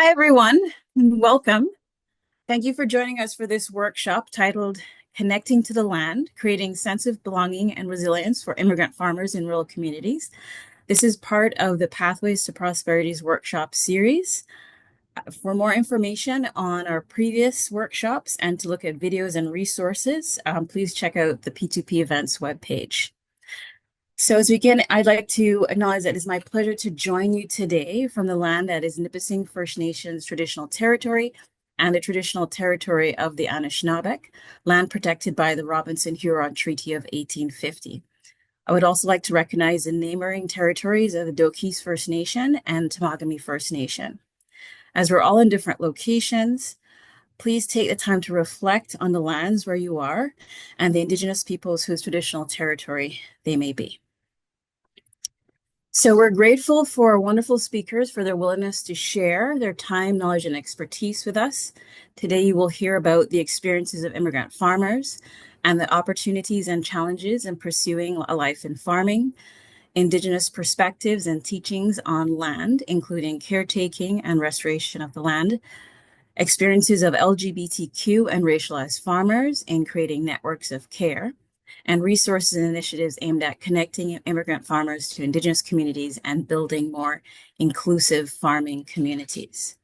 Hi, everyone, and welcome. Thank you for joining us for this workshop titled Connecting to the Land, Creating Sense of Belonging and Resilience for Immigrant Farmers in Rural Communities. This is part of the Pathways to Prosperity's workshop series. For more information on our previous workshops and to look at videos and resources, please check out the P2P events webpage. So as we begin, I'd like to acknowledge that it is my pleasure to join you today from the land that is Nipissing First Nations traditional territory and the traditional territory of the Anishinaabeg, land protected by the Robinson-Huron Treaty of 1850. I would also like to recognize the neighboring territories of the Doki's First Nation and Temagami First Nation. As we're all in different locations, please take the time to reflect on the lands where you are and the Indigenous peoples whose traditional territory they may be. So we're grateful for wonderful speakers for their willingness to share their time, knowledge, and expertise with us. Today, you will hear about the experiences of immigrant farmers and the opportunities and challenges in pursuing a life in farming, Indigenous perspectives and teachings on land, including caretaking and restoration of the land, experiences of LGBTQ and racialized farmers in creating networks of care, and resources and initiatives aimed at connecting immigrant farmers to Indigenous communities and building more inclusive farming communities.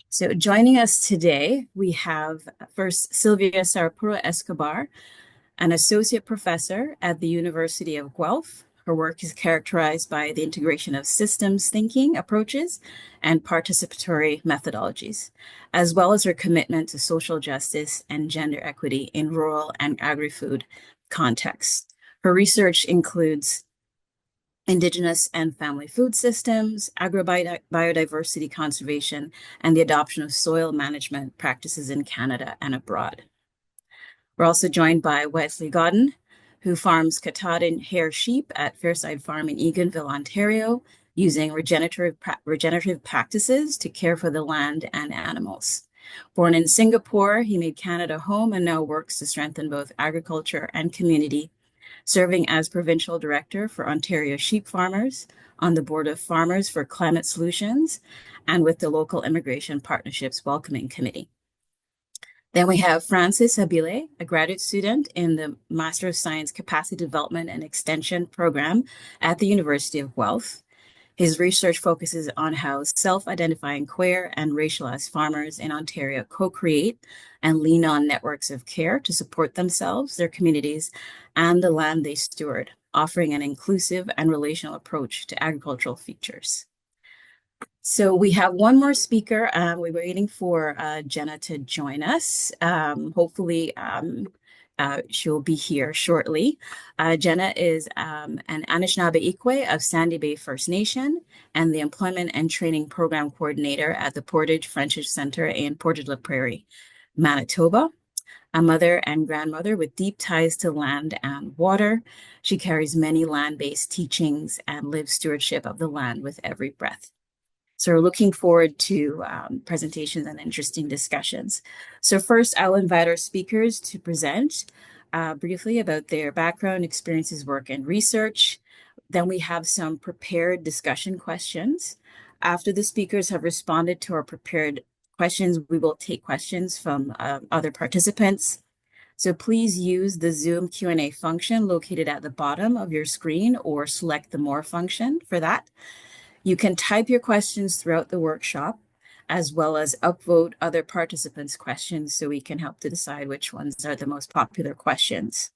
So joining us today, we have first Sylvia Sarapura Escobar, an associate professor at the University of Guelph. Her work is characterized by the integration of systems thinking approaches and participatory methodologies, as well as her commitment to social justice and gender equity in rural and agri-food contexts. Her research includes Indigenous and family food systems, agrobiodiversity conservation, and the adoption of soil management practices in Canada and abroad. We're also joined by Wesley Godden, who farms Katahdin hair sheep at Fairside Farm in Eganville, Ontario, using regenerative practices to care for the land and animals. Born in Singapore, he made Canada home and now works to strengthen both agriculture and community, serving as provincial director for Ontario sheep farmers, on the board of Farmers for Climate Solutions, and with the local Immigration Partnerships Welcoming Committee. Then we have Francis Abile, a graduate student in the Master of Science Capacity Development and Extension program at the University of Guelph. His research focuses on how self-identifying queer and racialized farmers in Ontario co-create and lean on networks of care to support themselves, their communities, and the land they steward, offering an inclusive and relational approach to agricultural features. So we have one more speaker. We're waiting for Jenna to join us. Hopefully she'll be here shortly. Jenna is an Anishinaabe Ikwe of Sandy Bay First Nation and the Employment and Training Program Coordinator at the Portage Friendship Center in Portage la Prairie, Manitoba. A mother and grandmother with deep ties to land and water. She carries many land-based teachings and lives stewardship of the land with every breath. So we're looking forward to presentations and interesting discussions. So first, I'll invite our speakers to present briefly about their background, experiences, work, and research. Then we have some prepared discussion questions. After the speakers have responded to our prepared questions, we will take questions from other participants. So please use the Zoom Q&A function located at the bottom of your screen or select the More function for that. You can type your questions throughout the workshop, as well as upvote other participants' questions so we can help to decide which ones are the most popular questions.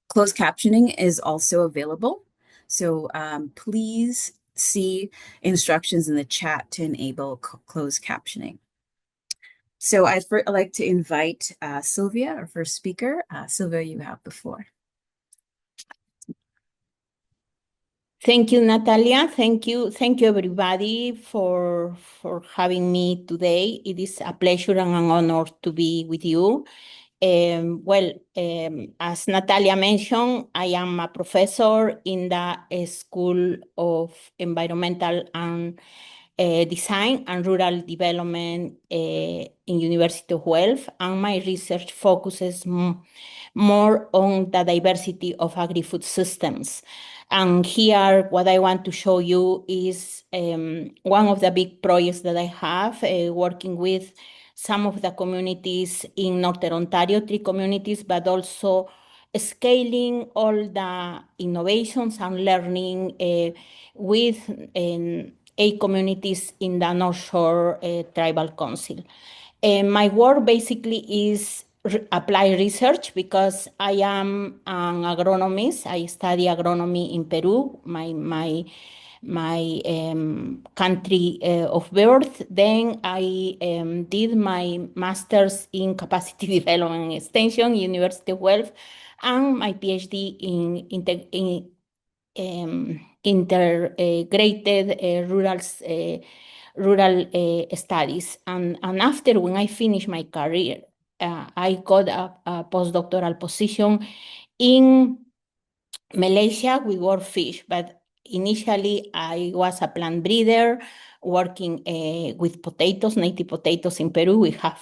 Closed captioning is also available, so please see instructions in the chat to enable closed captioning. So I'd like to invite Sylvia, our first speaker. Sylvia, you have the floor. Thank you, Natalia. Thank you everybody for having me today. It is a pleasure and an honor to be with you. As Natalia mentioned, I am a professor in the School of Environmental and design and rural development in University of Guelph, and my research focuses more on the diversity of agri-food systems. And here, what I want to show you is one of the big projects that I have, working with some of the communities in Northern Ontario, 3 communities, but also scaling all the innovations and learning with 8 communities in the North Shore Tribal Council. My work basically is applied research because I am an agronomist. I study agronomy in Peru, my country of birth. Then I did my master's in capacity development and extension, University of Guelph, and my PhD in integrated rural studies. And after, when I finished my career, I got a postdoctoral position in Malaysia with world fish, but initially I was a plant breeder working with potatoes, native potatoes in Peru. We have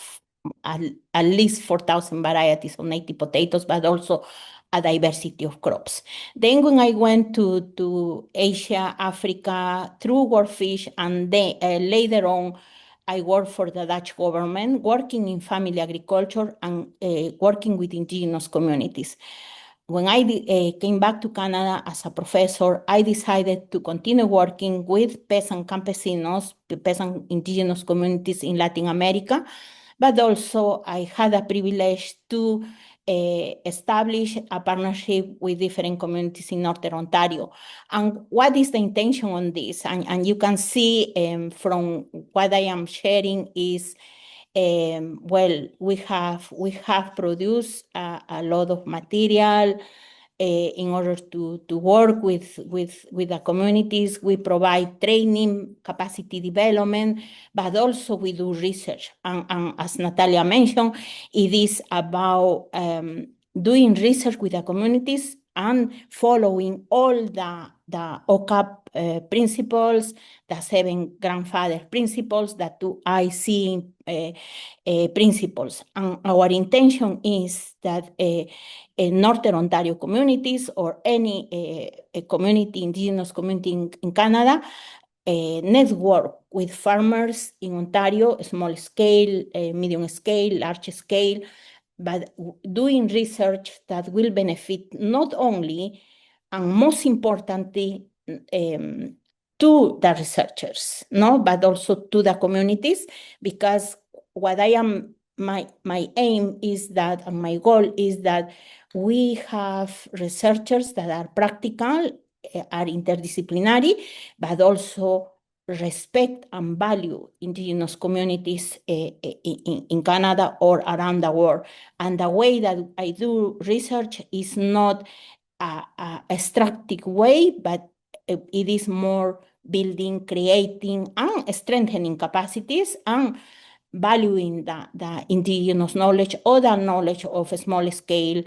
at least 4,000 varieties of native potatoes, but also a diversity of crops. Then when I went to Asia, Africa through world fish, and then later on, I worked for the Dutch government, working in family agriculture and working with indigenous communities. When I came back to Canada as a professor, I decided to continue working with peasant campesinos, the peasant indigenous communities in Latin America, but also I had a privilege to establish a partnership with different communities in Northern Ontario. And what is the intention on this? And you can see from what I am sharing is well, we have produced a lot of material in order to work with the communities. We provide training, capacity development, but also we do research. And as Natalia mentioned, it is about doing research with the communities and following all the OCAP principles, the 7 grandfather principles, the 2 IC principles. And our intention is that Northern Ontario communities or any community, indigenous community in Canada, network with farmers in Ontario, small scale, medium scale, large scale, but doing research that will benefit not only, and most importantly, to the researchers, no, but also to the communities, because what I am, my aim is that, and my goal is that we have researchers that are practical, are interdisciplinary, but also respect and value indigenous communities in Canada or around the world. And the way that I do research is not a extractive way, but it is more building, creating, and strengthening capacities and valuing the indigenous knowledge or the knowledge of small scale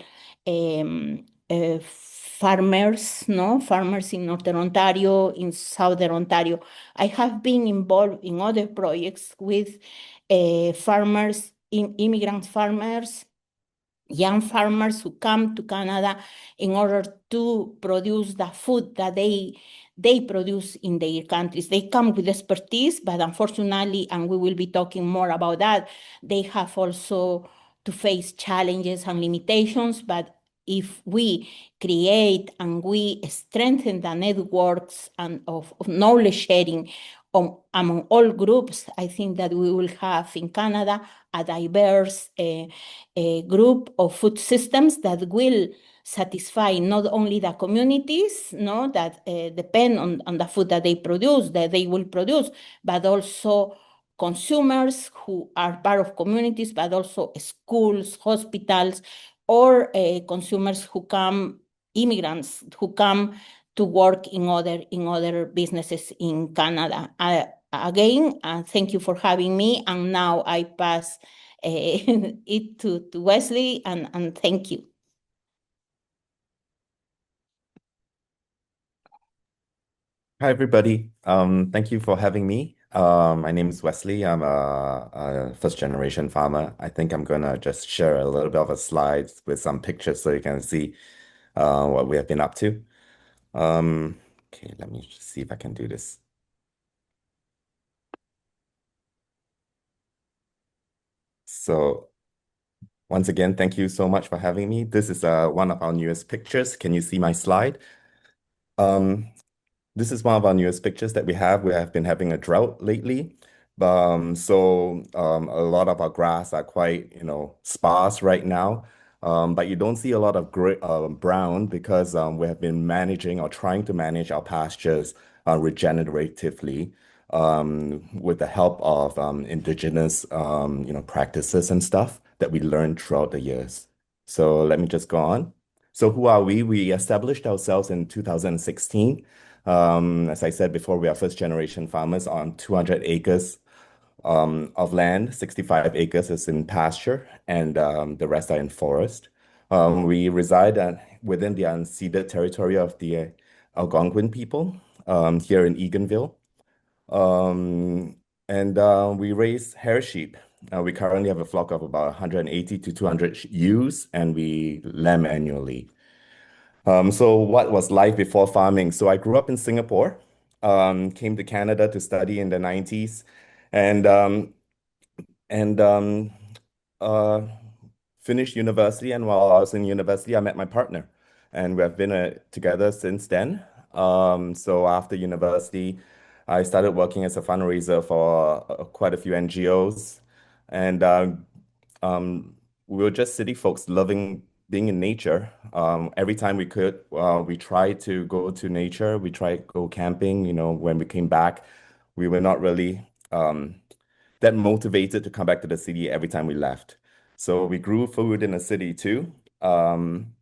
farmers, no? Farmers in Northern Ontario, in Southern Ontario. I have been involved in other projects with farmers, immigrant farmers, young farmers who come to Canada in order to produce the food that they produce in their countries. They come with expertise, but unfortunately, and we will be talking more about that, they have also to face challenges and limitations. But if we create and we strengthen the networks and of knowledge sharing among all groups, I think that we will have in Canada a diverse group of food systems that will satisfy not only the communities, no, that depend on the food that they produce, that they will produce, but also consumers who are part of communities, but also schools, hospitals, or consumers who come, immigrants who come to work in other businesses in Canada. Again, thank you for having me. And now I pass it to Wesley, and thank you. Hi, everybody. Thank you for having me. My name is Wesley. I'm a first generation farmer. I think I'm gonna just share a little bit of a slide with some pictures so you can see what we have been up to. Um, okay, let me just see if I can do this. So once again, thank you so much for having me. This is one of our newest pictures. Can you see my slide? Um, This is one of our newest pictures that we have. We have been having a drought lately. A lot of our grass are quite, sparse right now. But you don't see a lot of gray, brown because we have been managing or trying to manage our pastures regeneratively with the help of indigenous, practices and stuff that we learned throughout the years. So let me just go on. So who are we? We established ourselves in 2016. As I said before, we are first generation farmers on 200 acres of land. 65 acres is in pasture, and the rest are in forest. We reside within the unceded territory of the Algonquin people here in Eganville. Um, we raise hair sheep. We currently have a flock of about 180 to 200 ewes, and we lamb annually. So what was life before farming? So I grew up in Singapore, came to Canada to study in the 90s, and um, and uh, finished university. And while I was in university, I met my partner, and we have been together since then. So after university, I started working as a fundraiser for quite a few NGOs, and um, we were just city folks loving being in nature. Every time we could, we tried to go to nature. We tried go camping. When we came back, we were not really that motivated to come back to the city every time we left. So we grew food in the city too. Um,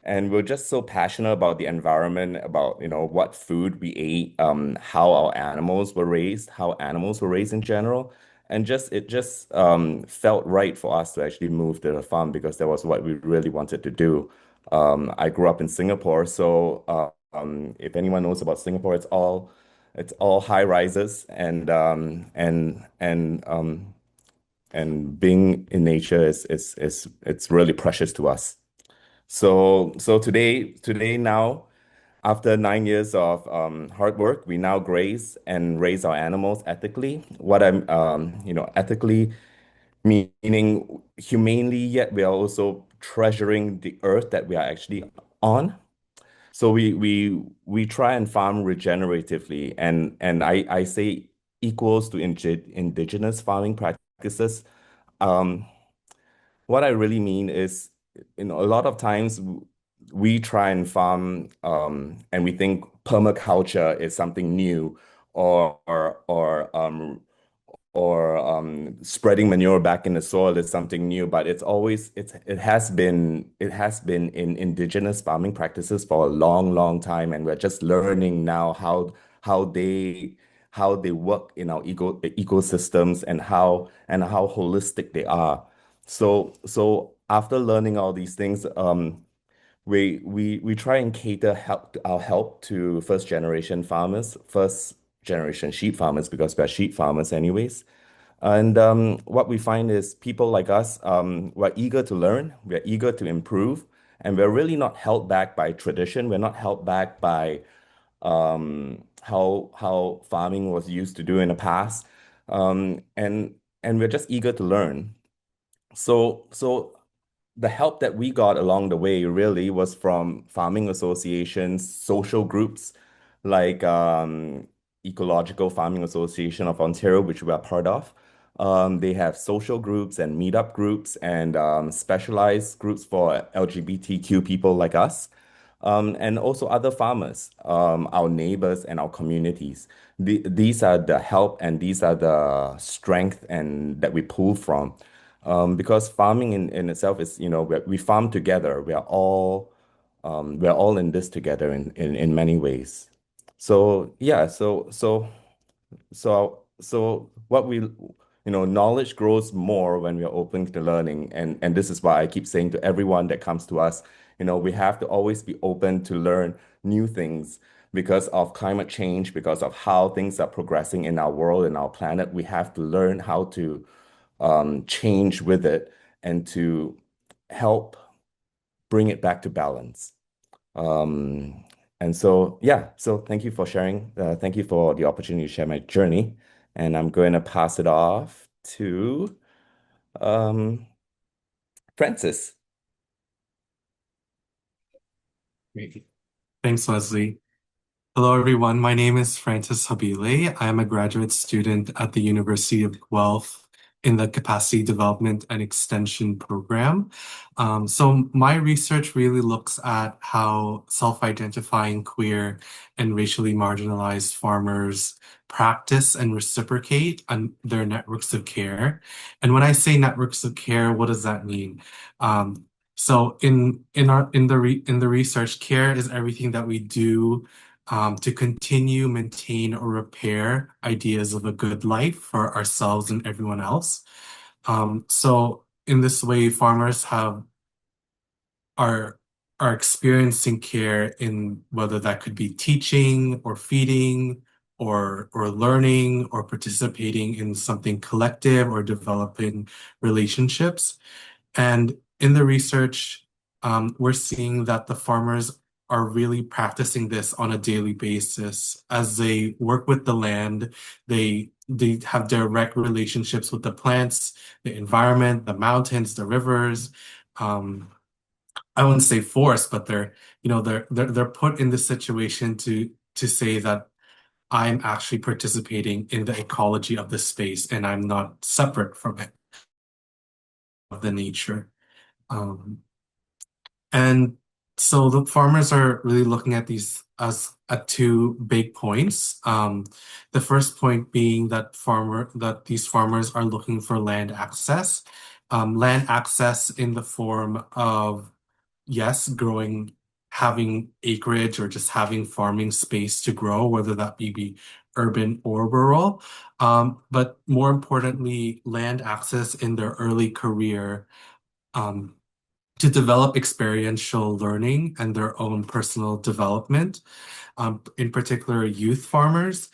and we're just so passionate about the environment, about, what food we ate, how our animals were raised, how animals were raised in general. And it just felt right for us to actually move to the farm because that was what we really wanted to do. I grew up in Singapore, so if anyone knows about Singapore, it's all high rises and being in nature is it's really precious to us. So today now, after 9 years of hard work, we now graze and raise our animals ethically. Ethically meaning humanely, yet we are also treasuring the earth that we are actually on. So we try and farm regeneratively, and I say equals to indigenous farming practices. Um, what I really mean is, a lot of times we try and farm, and we think permaculture is something new, or spreading manure back in the soil is something new, but it has been in indigenous farming practices for a long, long time, and we're just learning now how they how they work in our ecosystems and how holistic they are. So after learning all these things, we try and cater our help to first generation farmers, first generation sheep farmers, because we're sheep farmers anyways. And what we find is people like us, we're eager to learn, we're eager to improve, and we're really not held back by tradition. We're not held back by how farming was used to do in the past, and we're just eager to learn. So the help that we got along the way really was from farming associations, social groups like Ecological Farming Association of Ontario, which we are part of. They have social groups and meetup groups and specialized groups for LGBTQ people like us, and also other farmers, our neighbors and our communities. These are the help and these are the strength and that we pull from. Because farming in itself is, we farm together. We're all in this together in many ways. So yeah, so what knowledge grows more when we are open to learning, and this is why I keep saying to everyone that comes to us, we have to always be open to learn new things. because of climate change, because of how things are progressing in our world and our planet, we have to learn how to change with it and to help bring it back to balance. Um, and so, yeah, so thank you for sharing. Thank you for the opportunity to share my journey. And I'm going to pass it off to um, Francis. Great. Thanks, Leslie. Hello, everyone. My name is Francis Habile. I am a graduate student at the University of Guelph in the Capacity Development and Extension program. So my research really looks at how self-identifying queer and racially marginalized farmers practice and reciprocate on their networks of care. And when I say networks of care, what does that mean? So in the research, care is everything that we do to continue, maintain, or repair ideas of a good life for ourselves and everyone else. So in this way, farmers are experiencing care in whether that could be teaching or feeding or learning or participating in something collective or developing relationships. And in the research, we're seeing that the farmers are really practicing this on a daily basis as they work with the land. They have direct relationships with the plants, the environment, the mountains, the rivers. I wouldn't say forced, but they're put in this situation to say that I'm actually participating in the ecology of the space and I'm not separate from it, of the nature. And so the farmers are really looking at these as at two big points. The first point being that these farmers are looking for land access. Land access in the form of, yes, having acreage or just having farming space to grow, whether that be urban or rural. But more importantly, land access in their early career, to develop experiential learning and their own personal development, in particular youth farmers,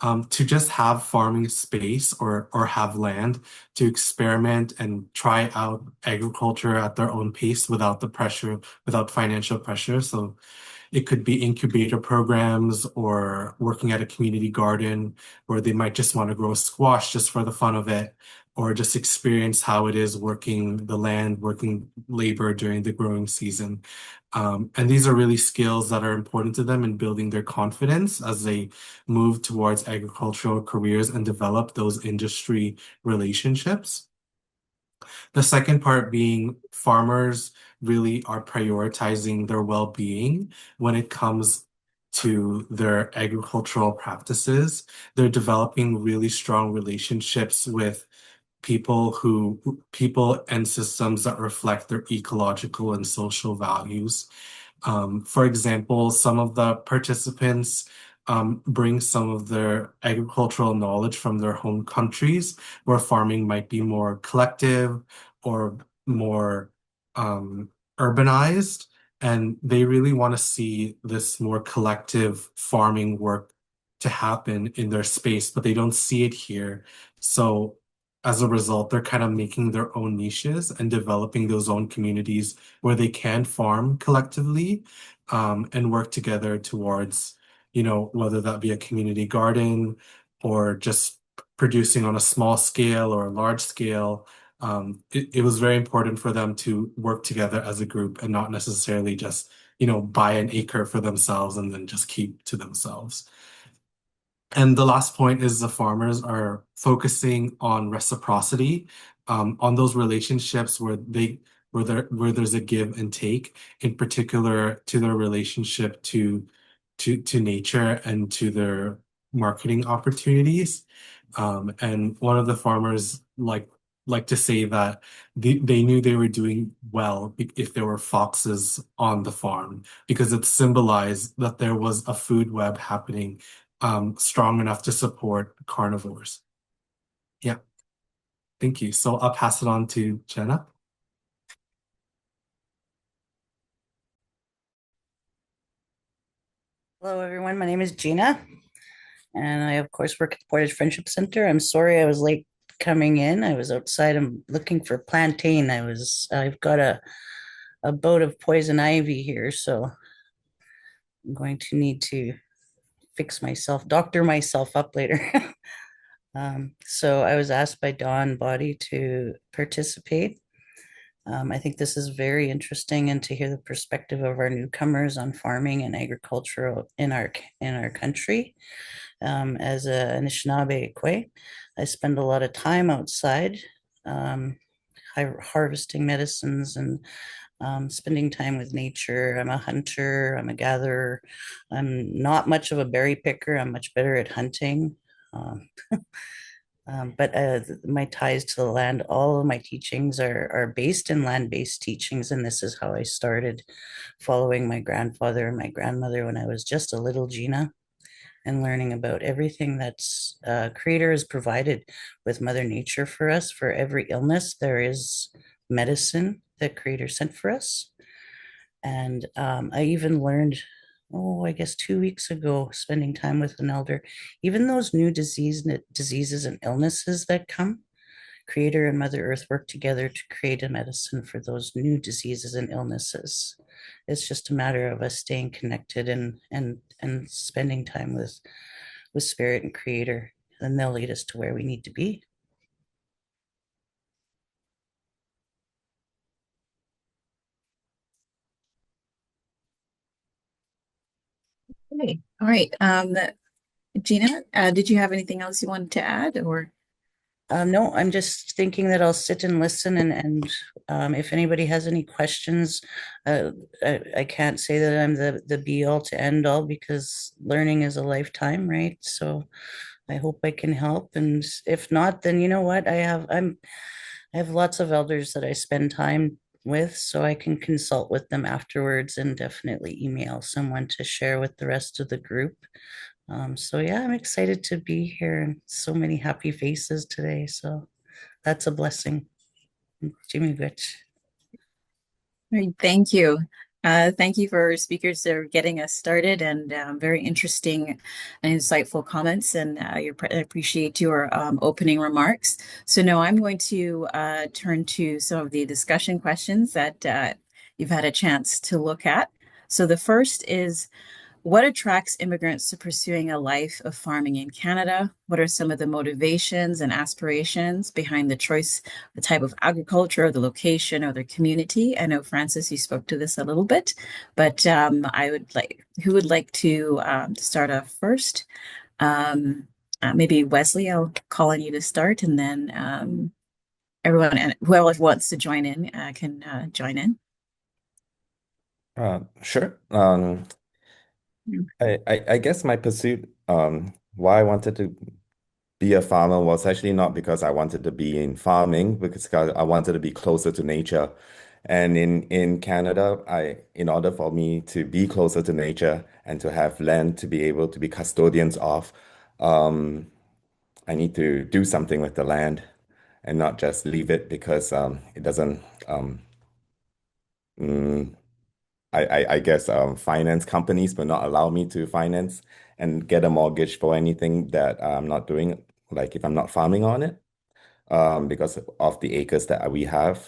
to just have farming space or have land to experiment and try out agriculture at their own pace without without financial pressure. So it could be incubator programs or working at a community garden where they might just want to grow squash just for the fun of it, or just experience how it is working the land, working labor during the growing season. And these are really skills that are important to them in building their confidence as they move towards agricultural careers and develop those industry relationships. The second part being farmers really are prioritizing their well-being when it comes to their agricultural practices. They're developing really strong relationships with people and systems that reflect their ecological and social values. For example, some of the participants bring some of their agricultural knowledge from their home countries, where farming might be more collective or more urbanized. And they really want to see this more collective farming work to happen in their space, but they don't see it here. So as a result, they're kind of making their own niches and developing those own communities where they can farm collectively, and work together towards, whether that be a community garden or just producing on a small scale or a large scale. It was very important for them to work together as a group and not necessarily just, buy an acre for themselves and then just keep to themselves. And the last point is the farmers are focusing on reciprocity, on those relationships where there's a give and take, in particular to their relationship to nature and to their marketing opportunities. And one of the farmers like to say that they knew they were doing well if there were foxes on the farm, because it symbolized that there was a food web happening, strong enough to support carnivores. Yeah, thank you. So I'll pass it on to Jenna. Hello, everyone. My name is Gina, and I, of course, work at the Portage Friendship Center. I'm sorry I was late coming in. I was outside. I'm looking for plantain. I've got a boat of poison ivy here, so I'm going to need to doctor myself up later. So I was asked by Dawn Body to participate. I think this is very interesting and to hear the perspective of our newcomers on farming and agriculture in our country. As a Anishinaabe Kwe, I spend a lot of time outside, um, harvesting medicines and spending time with nature. I'm a hunter, I'm a gatherer. I'm not much of a berry picker, I'm much better at hunting. Um, but my ties to the land, all of my teachings are based in land-based teachings, and this is how I started following my grandfather and my grandmother when I was just a little Gina and learning about everything that's Creator has provided with Mother Nature for us. For every illness, there is medicine that Creator sent for us. And I even learned, I guess 2 weeks ago, spending time with an elder, even those new diseases and illnesses that come, Creator and Mother Earth work together to create a medicine for those new diseases and illnesses. It's just a matter of us staying connected and spending time with Spirit and Creator, and they'll lead us to where we need to be. Okay. All right. Gina, did you have anything else you wanted to add, or? No, I'm just thinking that I'll sit and listen, and if anybody has any questions, I can't say that I'm the be all to end all because learning is a lifetime, right? So I hope I can help, and if not, then you know what? I have lots of elders that I spend time with, so I can consult with them afterwards and definitely email someone to share with the rest of the group. So yeah, I'm excited to be here and so many happy faces today. So that's a blessing. Jimmy Rich. Right, thank you. Thank you for our speakers that are getting us started and very interesting and insightful comments. And I appreciate your opening remarks. So now I'm going to turn to some of the discussion questions that you've had a chance to look at. So the first is, what attracts immigrants to pursuing a life of farming in Canada? What are some of the motivations and aspirations behind the choice, the type of agriculture, the location, or the community? I know, Francis, you spoke to this a little bit, but who would like to start off first? Maybe Wesley, I'll call on you to start, and then everyone, and whoever wants to join in can join in. Sure. I guess my pursuit, why I wanted to be a farmer was actually not because I wanted to be in farming, because I wanted to be closer to nature. And in Canada, in order for me to be closer to nature and to have land to be able to be custodians of, um, I need to do something with the land and not just leave it because it doesn't. Mm, I guess finance companies will not allow me to finance and get a mortgage for anything that I'm not doing, like if I'm not farming on it, because of the acres that we have.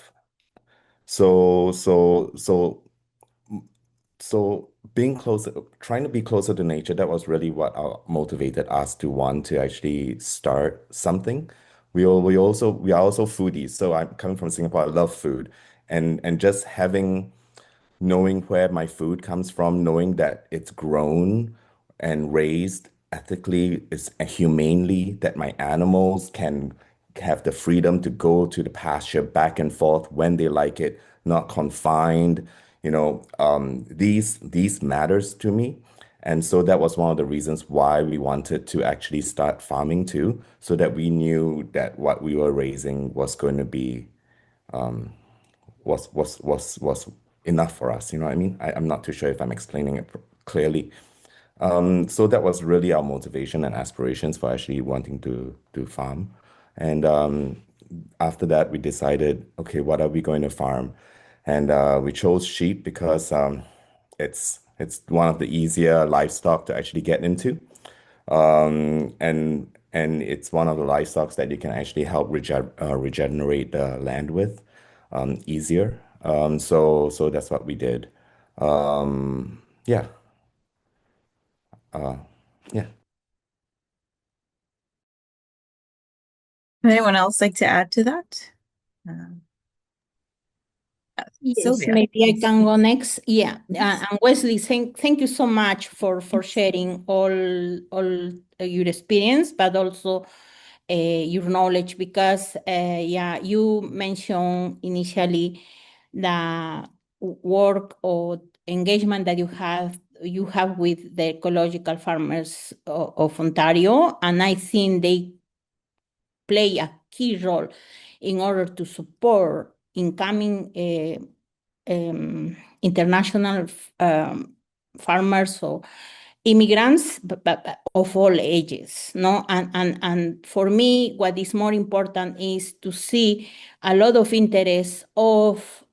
So, so, so, so being closer, trying to be closer to nature, that was really what motivated us to want to actually start something. We are also foodies. So I'm coming from Singapore. I love food, and just knowing where my food comes from, knowing that it's grown and raised ethically, is humanely, that my animals can have the freedom to go to the pasture back and forth when they like it, not confined. These matters to me. And so that was one of the reasons why we wanted to actually start farming too, so that we knew that what we were raising was going to be was enough for us. You know what I mean? I'm not too sure if I'm explaining it clearly. So that was really our motivation and aspirations for actually wanting to do farm. And after that, we decided, okay, what are we going to farm? And we chose sheep because it's It's one of the easier livestock to actually get into. And it's one of the livestock that you can actually help regenerate the land with easier. So that's what we did. Yeah. Uh, yeah. Would anyone else like to add to that? Um, Yes, Sylvia. maybe I can go next. Yeah, and Wesley, thank you so much for sharing all your experience, but also your knowledge, because yeah, you mentioned initially the work or engagement that you have with the ecological farmers of Ontario, and I think they play a key role in order to support incoming international farmers or immigrants, but of all ages, no? And for me, what is more important is to see a lot of interest of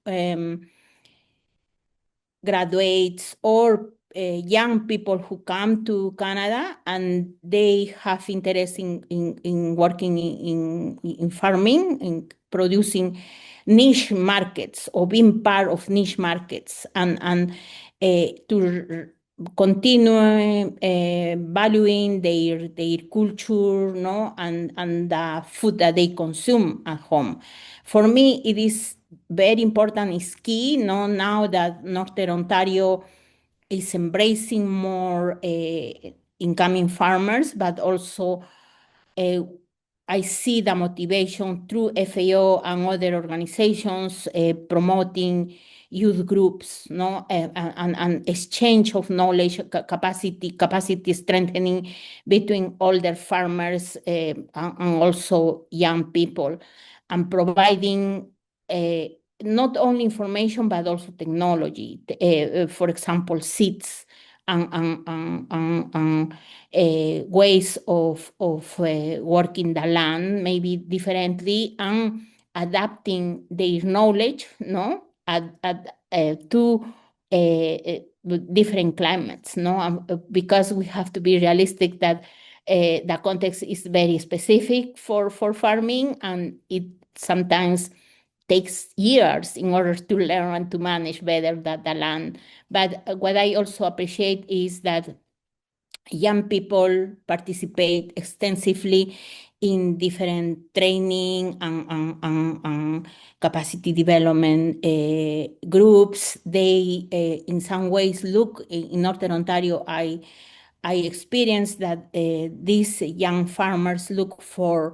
graduates or young people who come to Canada and they have interest in working in farming, in producing niche markets or being part of niche markets, and to continue valuing their culture, no, and the food that they consume at home. For me, it is very important, is key, no, now that Northern Ontario is embracing more incoming farmers, but also uh, I see the motivation through FAO and other organizations promoting youth groups, no, and exchange of knowledge, capacity strengthening between older farmers and also young people, and providing not only information but also technology. For example, seeds and ways of working the land maybe differently, and adapting their knowledge, no, to different climates, no, because we have to be realistic that the context is very specific for farming, and it sometimes takes years in order to learn and to manage better the land. But what I also appreciate is that young people participate extensively in different training and capacity development groups. They, in some ways, look in Northern Ontario. I experienced that these young farmers look for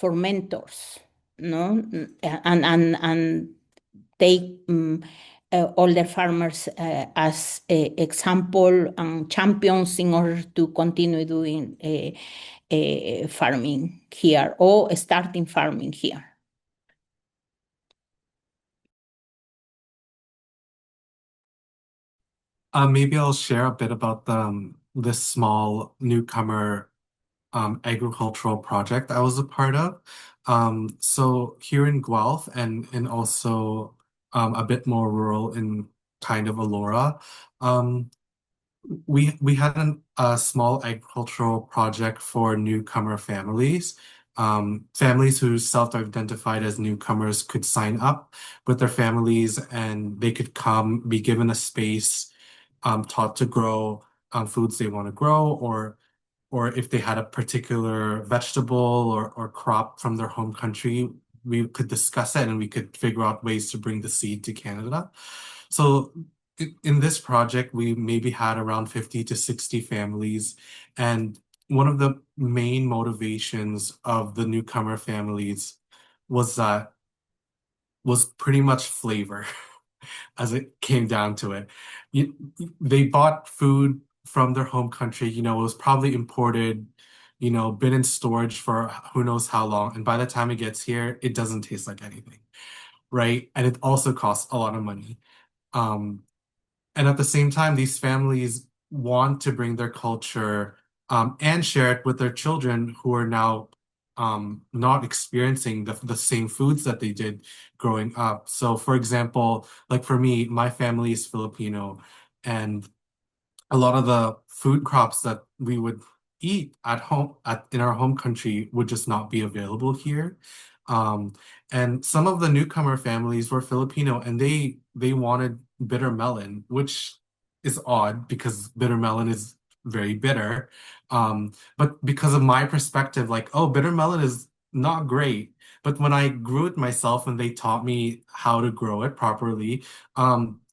mentors, no, and take older farmers as example and champions in order to continue doing farming here or starting farming here. Maybe I'll share a bit about this small newcomer agricultural project I was a part of. So here in Guelph and also a bit more rural in kind of Alora, we had a small agricultural project for newcomer families. Families who self-identified as newcomers could sign up with their families and they could come, be given a space, taught to grow foods they want to grow, or if they had a particular vegetable or crop from their home country, we could discuss it and we could figure out ways to bring the seed to Canada. So in this project, we maybe had around 50 to 60 families. And one of the main motivations of the newcomer families was pretty much flavor as it came down to it. They bought food from their home country, it was probably imported, been in storage for who knows how long. And by the time it gets here, it doesn't taste like anything, right? And it also costs a lot of money. And at the same time, these families want to bring their culture and share it with their children who are now not experiencing the same foods that they did growing up. So, for example, like for me, my family is Filipino, and a lot of the food crops that we would eat at home in our home country would just not be available here. Um, and some of the newcomer families were Filipino and they wanted bitter melon, which is odd because bitter melon is very bitter. But because of my perspective, like, oh, bitter melon is not great. But when I grew it myself and they taught me how to grow it properly,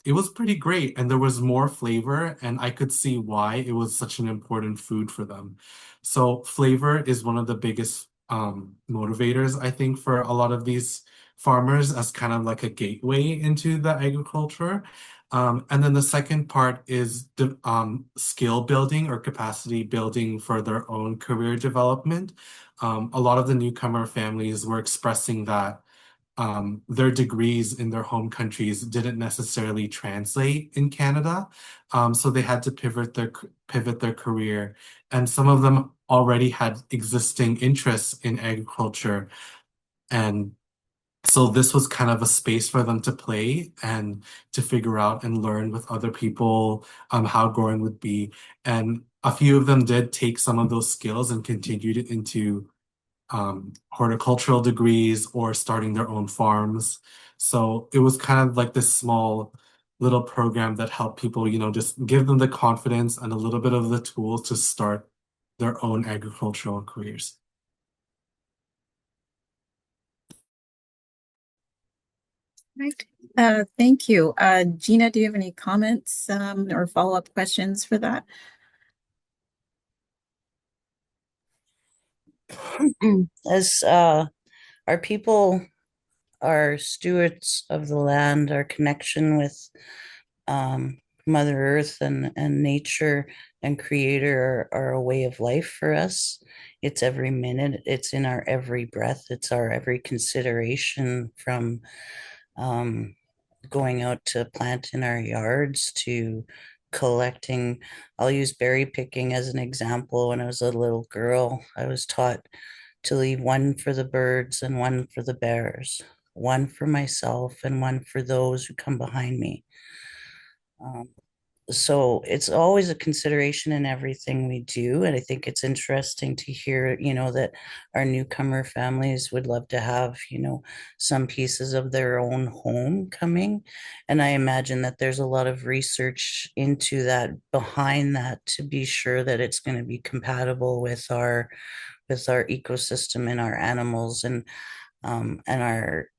it was pretty great and there was more flavor and I could see why it was such an important food for them. So flavor is one of the biggest motivators, I think, for a lot of these farmers as kind of like a gateway into the agriculture. And then the second part is the skill building or capacity building for their own career development. A lot of the newcomer families were expressing that their degrees in their home countries didn't necessarily translate in Canada. So they had to pivot their career. And some of them already had existing interests in agriculture. And so this was kind of a space for them to play and to figure out and learn with other people how growing would be. And a few of them did take some of those skills and continued it into horticultural degrees or starting their own farms. So it was kind of like this small little program that helped people, just give them the confidence and a little bit of the tools to start their own agricultural careers. Right. Thank you. Gina, do you have any comments or follow-up questions for that? As our people are stewards of the land, our connection with Mother Earth and nature and creator are a way of life for us. It's every minute, it's in our every breath, it's our every consideration from going out to plant in our yards to collecting. I'll use berry picking as an example. When I was a little girl, I was taught to leave one for the birds and one for the bears, one for myself and one for those who come behind me. So it's always a consideration in everything we do. And I think it's interesting to hear, that our newcomer families would love to have, some pieces of their own home coming. And I imagine that there's a lot of research into that, behind that, to be sure that it's going to be compatible with our ecosystem and our animals and our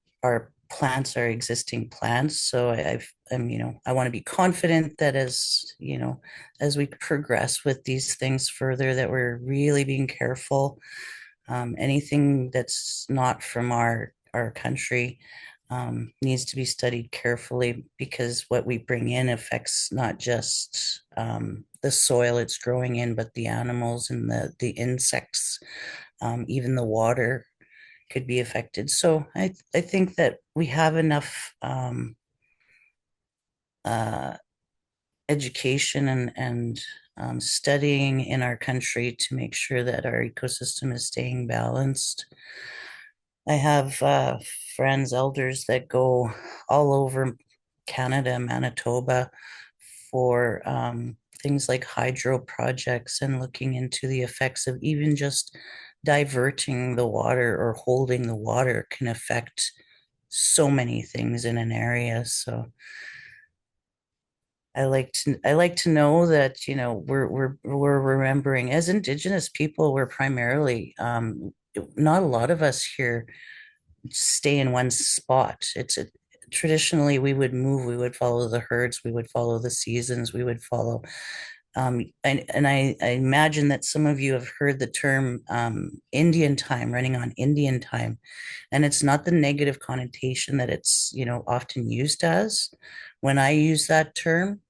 plants are existing plants. So I want to be confident that as we progress with these things further, that we're really being careful. Anything that's not from our country needs to be studied carefully, because what we bring in affects not just the soil it's growing in, but the animals and the insects, even the water could be affected. So I think that we have enough education and studying in our country to make sure that our ecosystem is staying balanced. I have friends, elders that go all over Canada, Manitoba, for things like hydro projects and looking into the effects of even just diverting the water or holding the water can affect so many things in an area. So I like to know that we're remembering, as Indigenous people, we're primarily not a lot of us here stay in one spot. Traditionally we would move, we would follow the herds, we would follow the seasons, we would follow and I imagine that some of you have heard the term Indian time, running on Indian time, and it's not the negative connotation that it's often used as. When I use that term,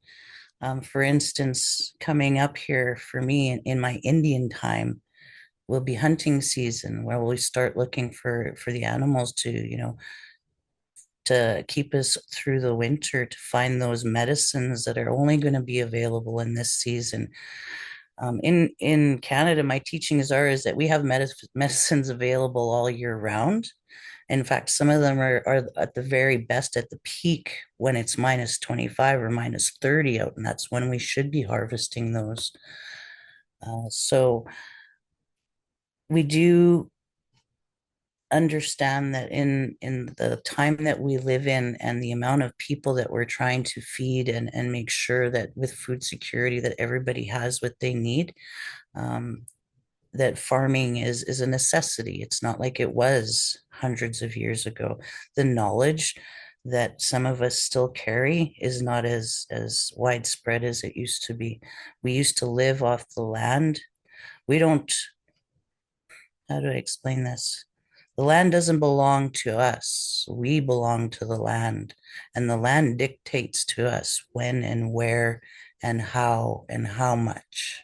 for instance, coming up here for me in my Indian time will be hunting season, where we start looking for the animals to keep us through the winter, to find those medicines that are only going to be available in this season. In Canada, my teachings is that we have medicines available all year round, In fact, some of them are at the very best at the peak when it's minus 25 or minus 30 out, and that's when we should be harvesting those. So we do understand that in the time that we live in and the amount of people that we're trying to feed and make sure that with food security that everybody has what they need, that farming is a necessity. It's not like it was hundreds of years ago. The knowledge that some of us still carry is not as widespread as it used to be. We used to live off the land. We don't, how do I explain this? The land doesn't belong to us. We belong to the land, and the land dictates to us when and where and how much.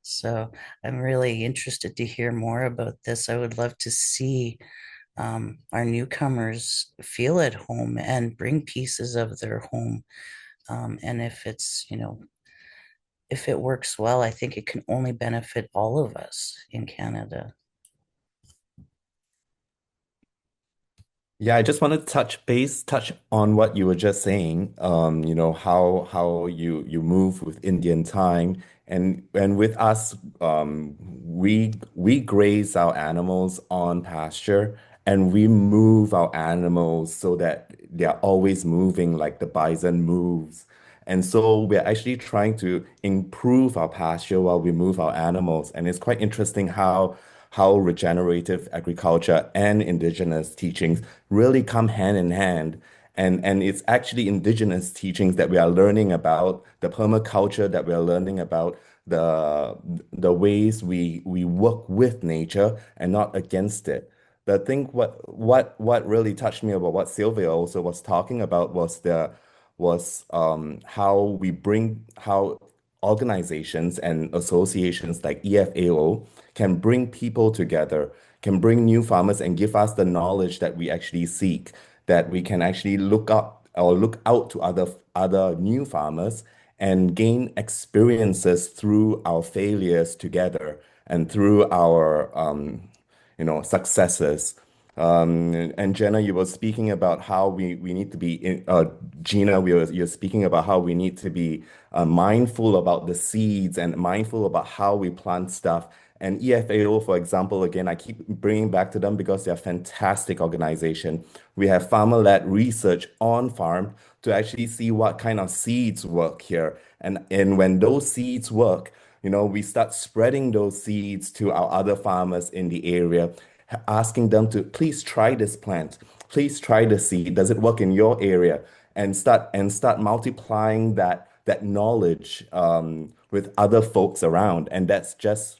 So I'm really interested to hear more about this. I would love to see our newcomers feel at home and bring pieces of their home. And if it's, if it works well, I think it can only benefit all of us in Canada. Yeah, I just wanted to touch on what you were just saying. How you move with Indian time, and with us, we graze our animals on pasture, and we move our animals so that they are always moving like the bison moves. And so we're actually trying to improve our pasture while we move our animals. And it's quite interesting how regenerative agriculture and indigenous teachings really come hand in hand. And it's actually indigenous teachings that we are learning about, the permaculture that we are learning about, the ways we work with nature and not against it. But I think what really touched me about what Sylvia also was talking about was how organizations and associations like EFAO can bring people together, can bring new farmers and give us the knowledge that we actually seek, that we can actually look up or look out to other new farmers and gain experiences through our failures together and through our successes. And Jenna, you were speaking about how we need to be Gina, you're speaking about how we need to be mindful about the seeds and mindful about how we plant stuff. And EFAO, for example, again, I keep bringing back to them because they're a fantastic organization. We have farmer-led research on farm to actually see what kind of seeds work here. And when those seeds work, we start spreading those seeds to our other farmers in the area, asking them to please try this plant, please try the seed. Does it work in your area? And start multiplying that knowledge with other folks around. And that's just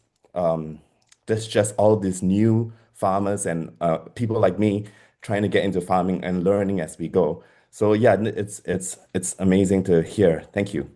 all these new farmers and people like me trying to get into farming and learning as we go. So yeah, it's amazing to hear. Thank you.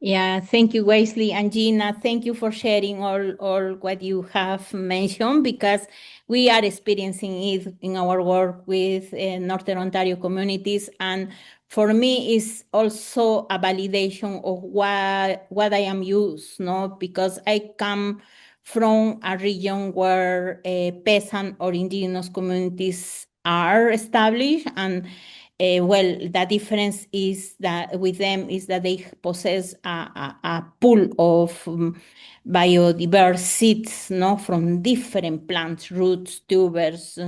Yeah, thank you, Wesley and Gina. Thank you for sharing all what you have mentioned, because we are experiencing it in our work with Northern Ontario communities. And for me, it's also a validation of what I am used, no? Because I come from a region where peasant or indigenous communities are established, and well, the difference is that with them is that they possess a pool of biodiverse seeds, no, from different plants, roots, tubers,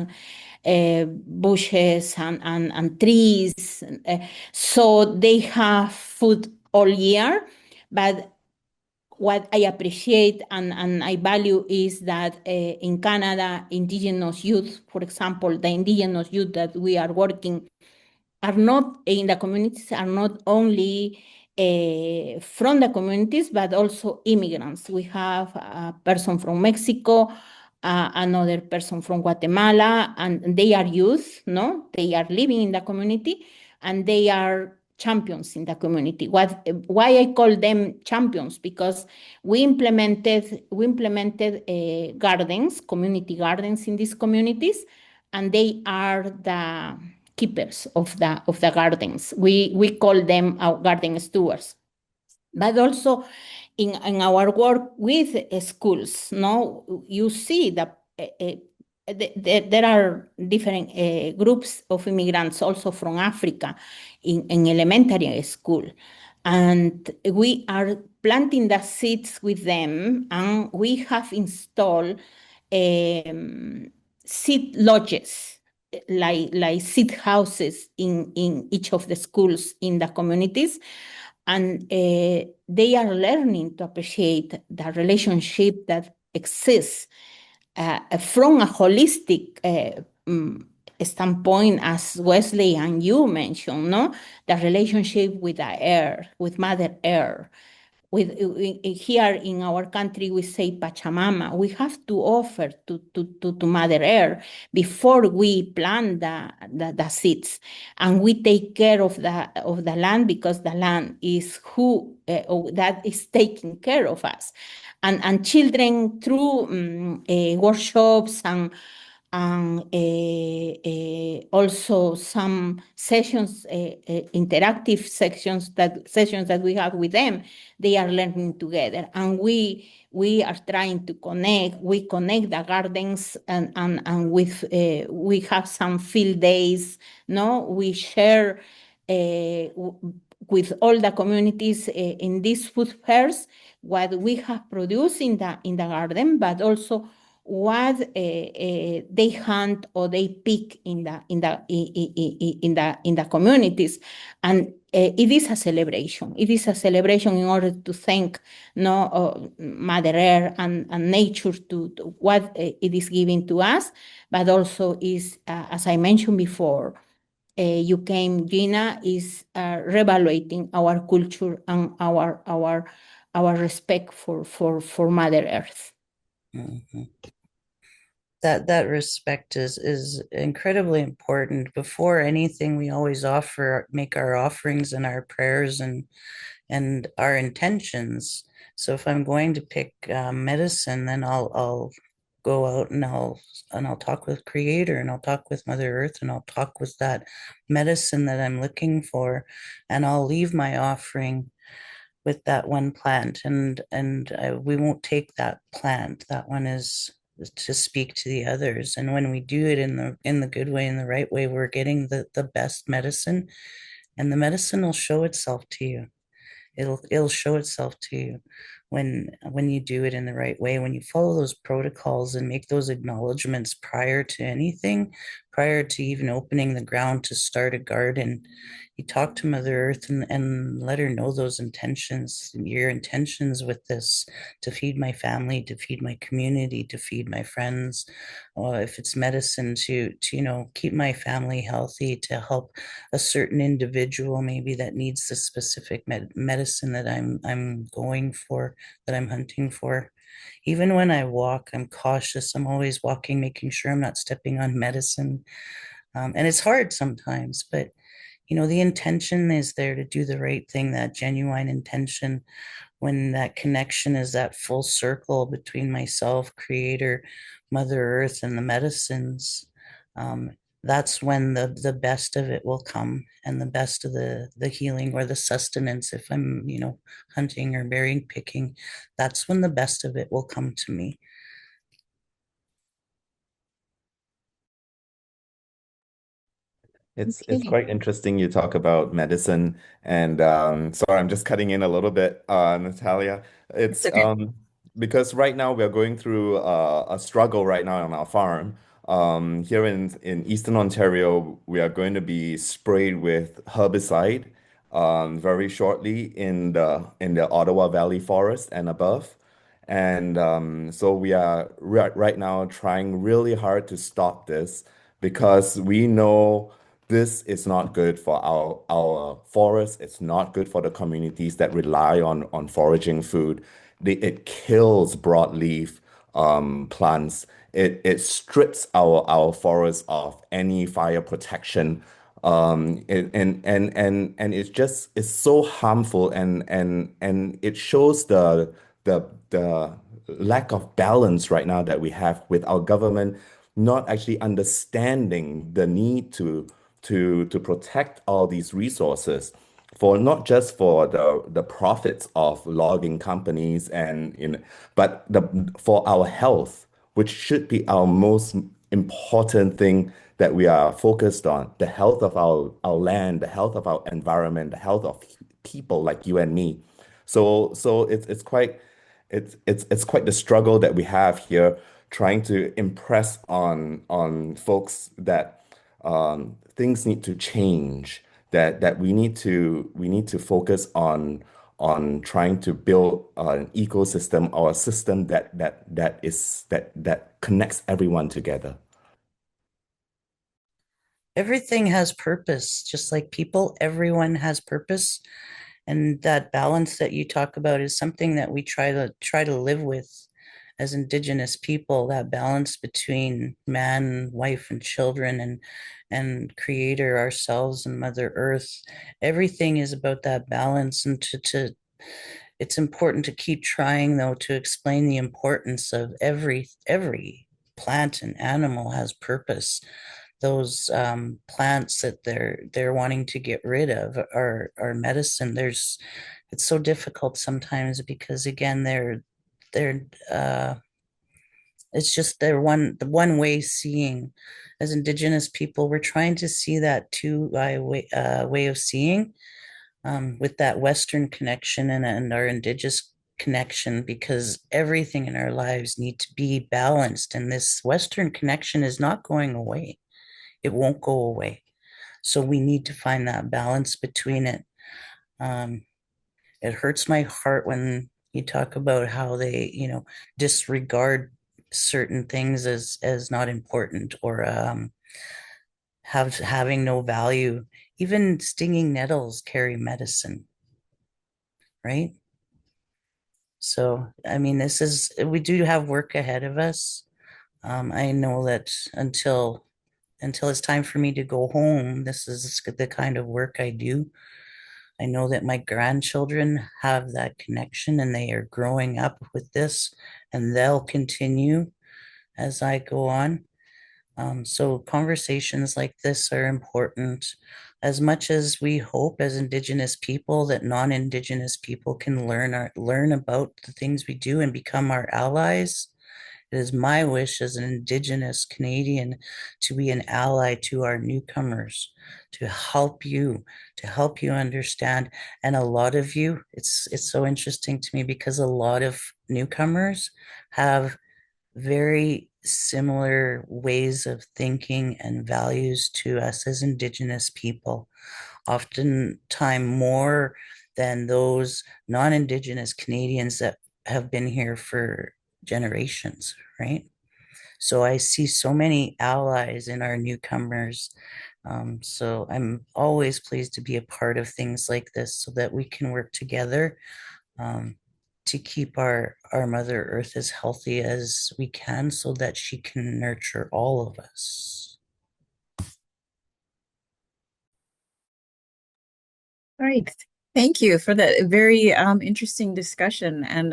bushes, and trees. So they have food all year. But what I appreciate and I value is that in Canada, indigenous youth, for example, the indigenous youth that we are working are not in the communities, are not only from the communities, but also immigrants. We have a person from Mexico, another person from Guatemala, and they are youth, no? They are living in the community, and they are champions in the community. Why I call them champions? Because we implemented gardens, community gardens in these communities, and they are the keepers of the gardens. We call them our garden stewards. But also in our work with schools, no, you see that there are different groups of immigrants also from Africa in elementary school. And we are planting the seeds with them, and we have installed seed lodges, like seed houses in each of the schools in the communities. And they are learning to appreciate the relationship that exists from a holistic standpoint, as Wesley and you mentioned, no, the relationship with the earth, with Mother Earth. Here in our country, we say Pachamama. We have to offer to Mother Earth before we plant the seeds, and we take care of the land, because the land is who that is taking care of us. And children, through workshops and also some sessions, interactive sessions that we have with them, they are learning together. And we are trying to connect. We connect the gardens, and with we have some field days. No, we share with all the communities in these food fairs what we have produced in the garden, but also what they hunt or they pick in the communities. And it is a celebration. It is a celebration in order to thank, no, Mother Earth and nature to what it is giving to us, but also is, as I mentioned before, you came, Gina, is reevaluating our culture and our respect for Mother Earth. Mhm. That respect is incredibly important. Before anything, we always make our offerings and our prayers and our intentions. So if I'm going to pick medicine, then I'll go out and I'll talk with Creator, and I'll talk with Mother Earth, and I'll talk with that medicine that I'm looking for, and I'll leave my offering with that one plant, and we won't take that plant. That one is to speak to the others. And when we do it in the good way, in the right way, we're getting the best medicine, and the medicine will show itself to you. It'll show itself to you when you do it in the right way, when you follow those protocols and make those acknowledgments prior to anything, prior to even opening the ground to start a garden. You talk to Mother Earth and let her know those intentions, your intentions with this, to feed my family, to feed my community, to feed my friends, or if it's medicine, to keep my family healthy, to help a certain individual maybe that needs the specific medicine that I'm going for, that I'm hunting for. Even when I walk, I'm cautious. I'm always walking, making sure I'm not stepping on medicine. And it's hard sometimes, but the intention is there to do the right thing, that genuine intention. When that connection is that full circle between myself, Creator, Mother Earth, and the medicines, that's when the best of it will come, and the best of the healing or the sustenance. If I'm, hunting or berry picking, that's when the best of it will come to me. It's Okay. quite interesting you talk about medicine, and sorry, I'm just cutting in a little bit, Natalia. It's Okay. Because right now we're going through a struggle right now on our farm. Here in Eastern Ontario, we are going to be sprayed with herbicide very shortly in the Ottawa Valley Forest and above. And so we are right now trying really hard to stop this because we know this is not good for our forests. It's not good for the communities that rely on foraging food. It kills broadleaf plants. It strips our forests of any fire protection. And it's so harmful, and it shows the lack of balance right now that we have with our government not actually understanding the need to protect all these resources, for not just for the profits of logging companies, but for our health, which should be our most important thing that we are focused on, the health of our land, the health of our environment, the health of people like you and me. So it's quite the struggle that we have here, trying to impress on folks that things need to change, that we need to focus on trying to build an ecosystem or a system that connects everyone together. Everything has purpose, just like people, everyone has purpose. And that balance that you talk about is something that we try to live with as Indigenous people, that balance between man, wife, and children, and creator, ourselves, and Mother Earth. Everything is about that balance. And to it's important to keep trying, though, to explain the importance of every plant and animal has purpose. Those plants that they're wanting to get rid of are medicine. It's so difficult sometimes because, again, they're it's just the one way seeing. As Indigenous people, we're trying to see that way of seeing, with that Western connection and our Indigenous connection, because everything in our lives need to be balanced, and this Western connection is not going away. It won't go away. So we need to find that balance between it. It hurts my heart when you talk about how they, disregard certain things as not important, or having no value. Even stinging nettles carry medicine, right? So, I mean, we do have work ahead of us. I know that until it's time for me to go home, this is the kind of work I do. I know that my grandchildren have that connection and they are growing up with this, and they'll continue as I go on. So conversations like this are important, as much as we hope as Indigenous people that non-Indigenous people can learn about the things we do and become our allies. It is my wish as an Indigenous Canadian to be an ally to our newcomers, to help you understand. And a lot of you, it's so interesting to me because a lot of newcomers have very similar ways of thinking and values to us as Indigenous people, oftentimes more than those non-Indigenous Canadians that have been here for generations, right? So I see so many allies in our newcomers. So I'm always pleased to be a part of things like this so that we can work together, to keep our Mother Earth as healthy as we can so that she can nurture all of us. All right. Thank you for that very interesting discussion, and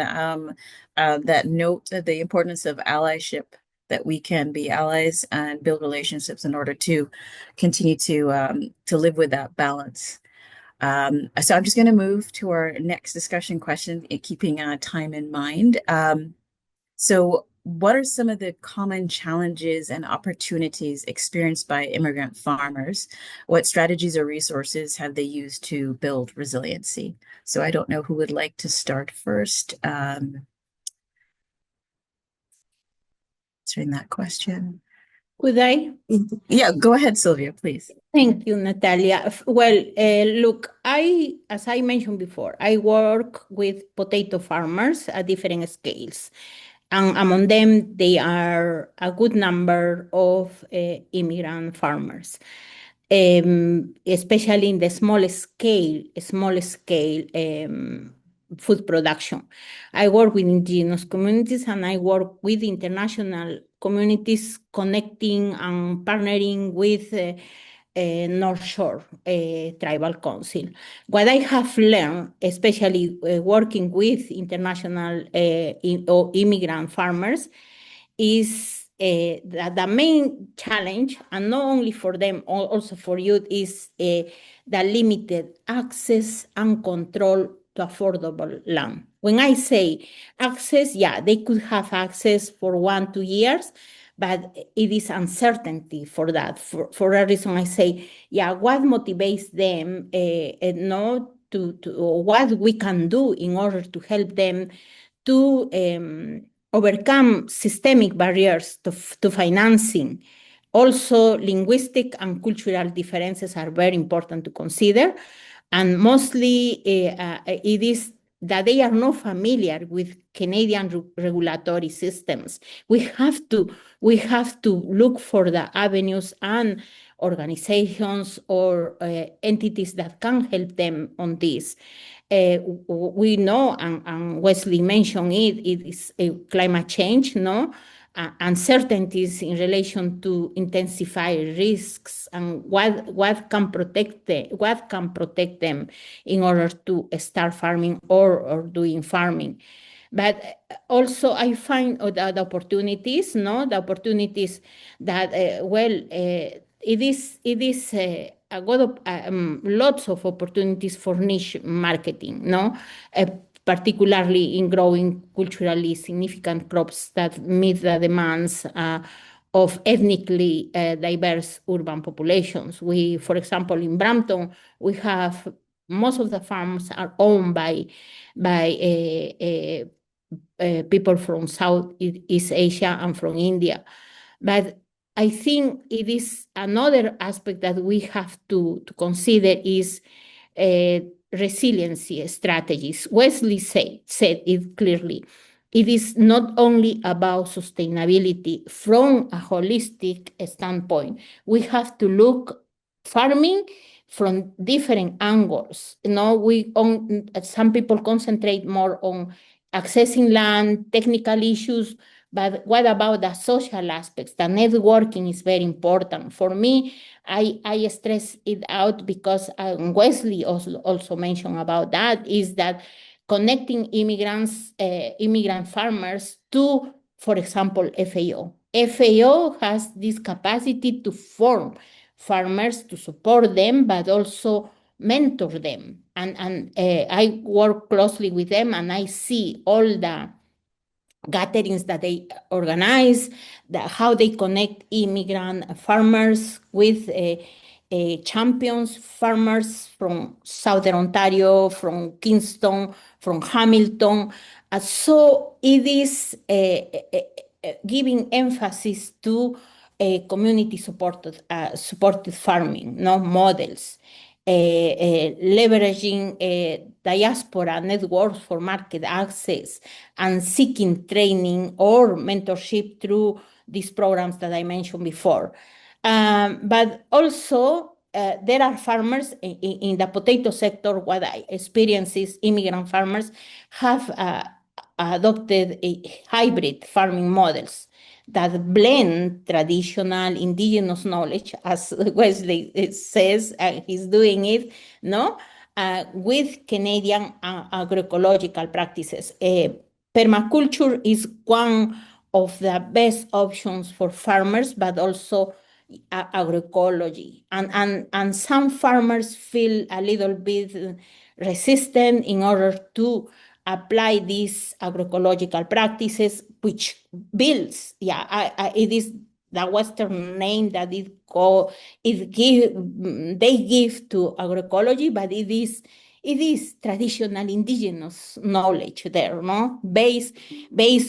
that note of the importance of allyship, that we can be allies and build relationships in order to continue to live with that balance. So I'm just going to move to our next discussion question, keeping time in mind. So what are some of the common challenges and opportunities experienced by immigrant farmers? What strategies or resources have they used to build resiliency? So I don't know who would like to start first, answering that question. Could I? Yeah, go ahead, Sylvia, please. Thank you, Natalia. Well, look, as I mentioned before, I work with potato farmers at different scales. And among them, they are a good number of immigrant farmers, especially in the small scale food production. I work with indigenous communities and I work with international communities connecting and partnering with North Shore Tribal Council. What I have learned, especially working with international or immigrant farmers, is that the main challenge, and not only for them, also for youth, is the limited access and control to affordable land. When I say access, yeah, they could have access for 1-2 years, but it is uncertainty for that. For a reason, I say, yeah, what motivates them, or what we can do in order to help them to overcome systemic barriers to financing. Also, linguistic and cultural differences are very important to consider. And mostly it is that they are not familiar with Canadian regulatory systems. We have to look for the avenues and organizations or entities that can help them on this. We know, and Wesley mentioned it is a climate change, no? Uncertainties in relation to intensify risks and what can protect them in order to start farming or doing farming. But also I find the opportunities, no, the opportunities that it is a lot of lots of opportunities for niche marketing, no, particularly in growing culturally significant crops that meet the demands of ethnically diverse urban populations. We, for example, in Brampton, we have most of the farms are owned by people from Southeast Asia and from India. But I think it is another aspect that we have to consider is resiliency strategies. Wesley said it clearly. It is not only about sustainability from a holistic standpoint. We have to look farming from different angles. Some people concentrate more on accessing land, technical issues, but what about the social aspects? The networking is very important. For me, I stress it out because Wesley also mentioned about that, is that connecting immigrant farmers to, for example, FAO. FAO has this capacity to form farmers, to support them, but also mentor them. And I work closely with them, and I see all the gatherings that they organize, how they connect immigrant farmers with champions farmers from Southern Ontario, from Kingston, from Hamilton. So it is giving emphasis to community supported farming, no models. Leveraging diaspora networks for market access and seeking training or mentorship through these programs that I mentioned before. But also, there are farmers in the potato sector. What I experience is immigrant farmers have adopted hybrid farming models that blend traditional indigenous knowledge, as Wesley says, he's doing it, no, with Canadian agroecological practices. Permaculture is one of the best options for farmers, but also agroecology. And some farmers feel a little bit resistant in order to apply these agroecological practices, which builds, it is the Western name that they give to agroecology, but it is traditional indigenous knowledge there, no? Based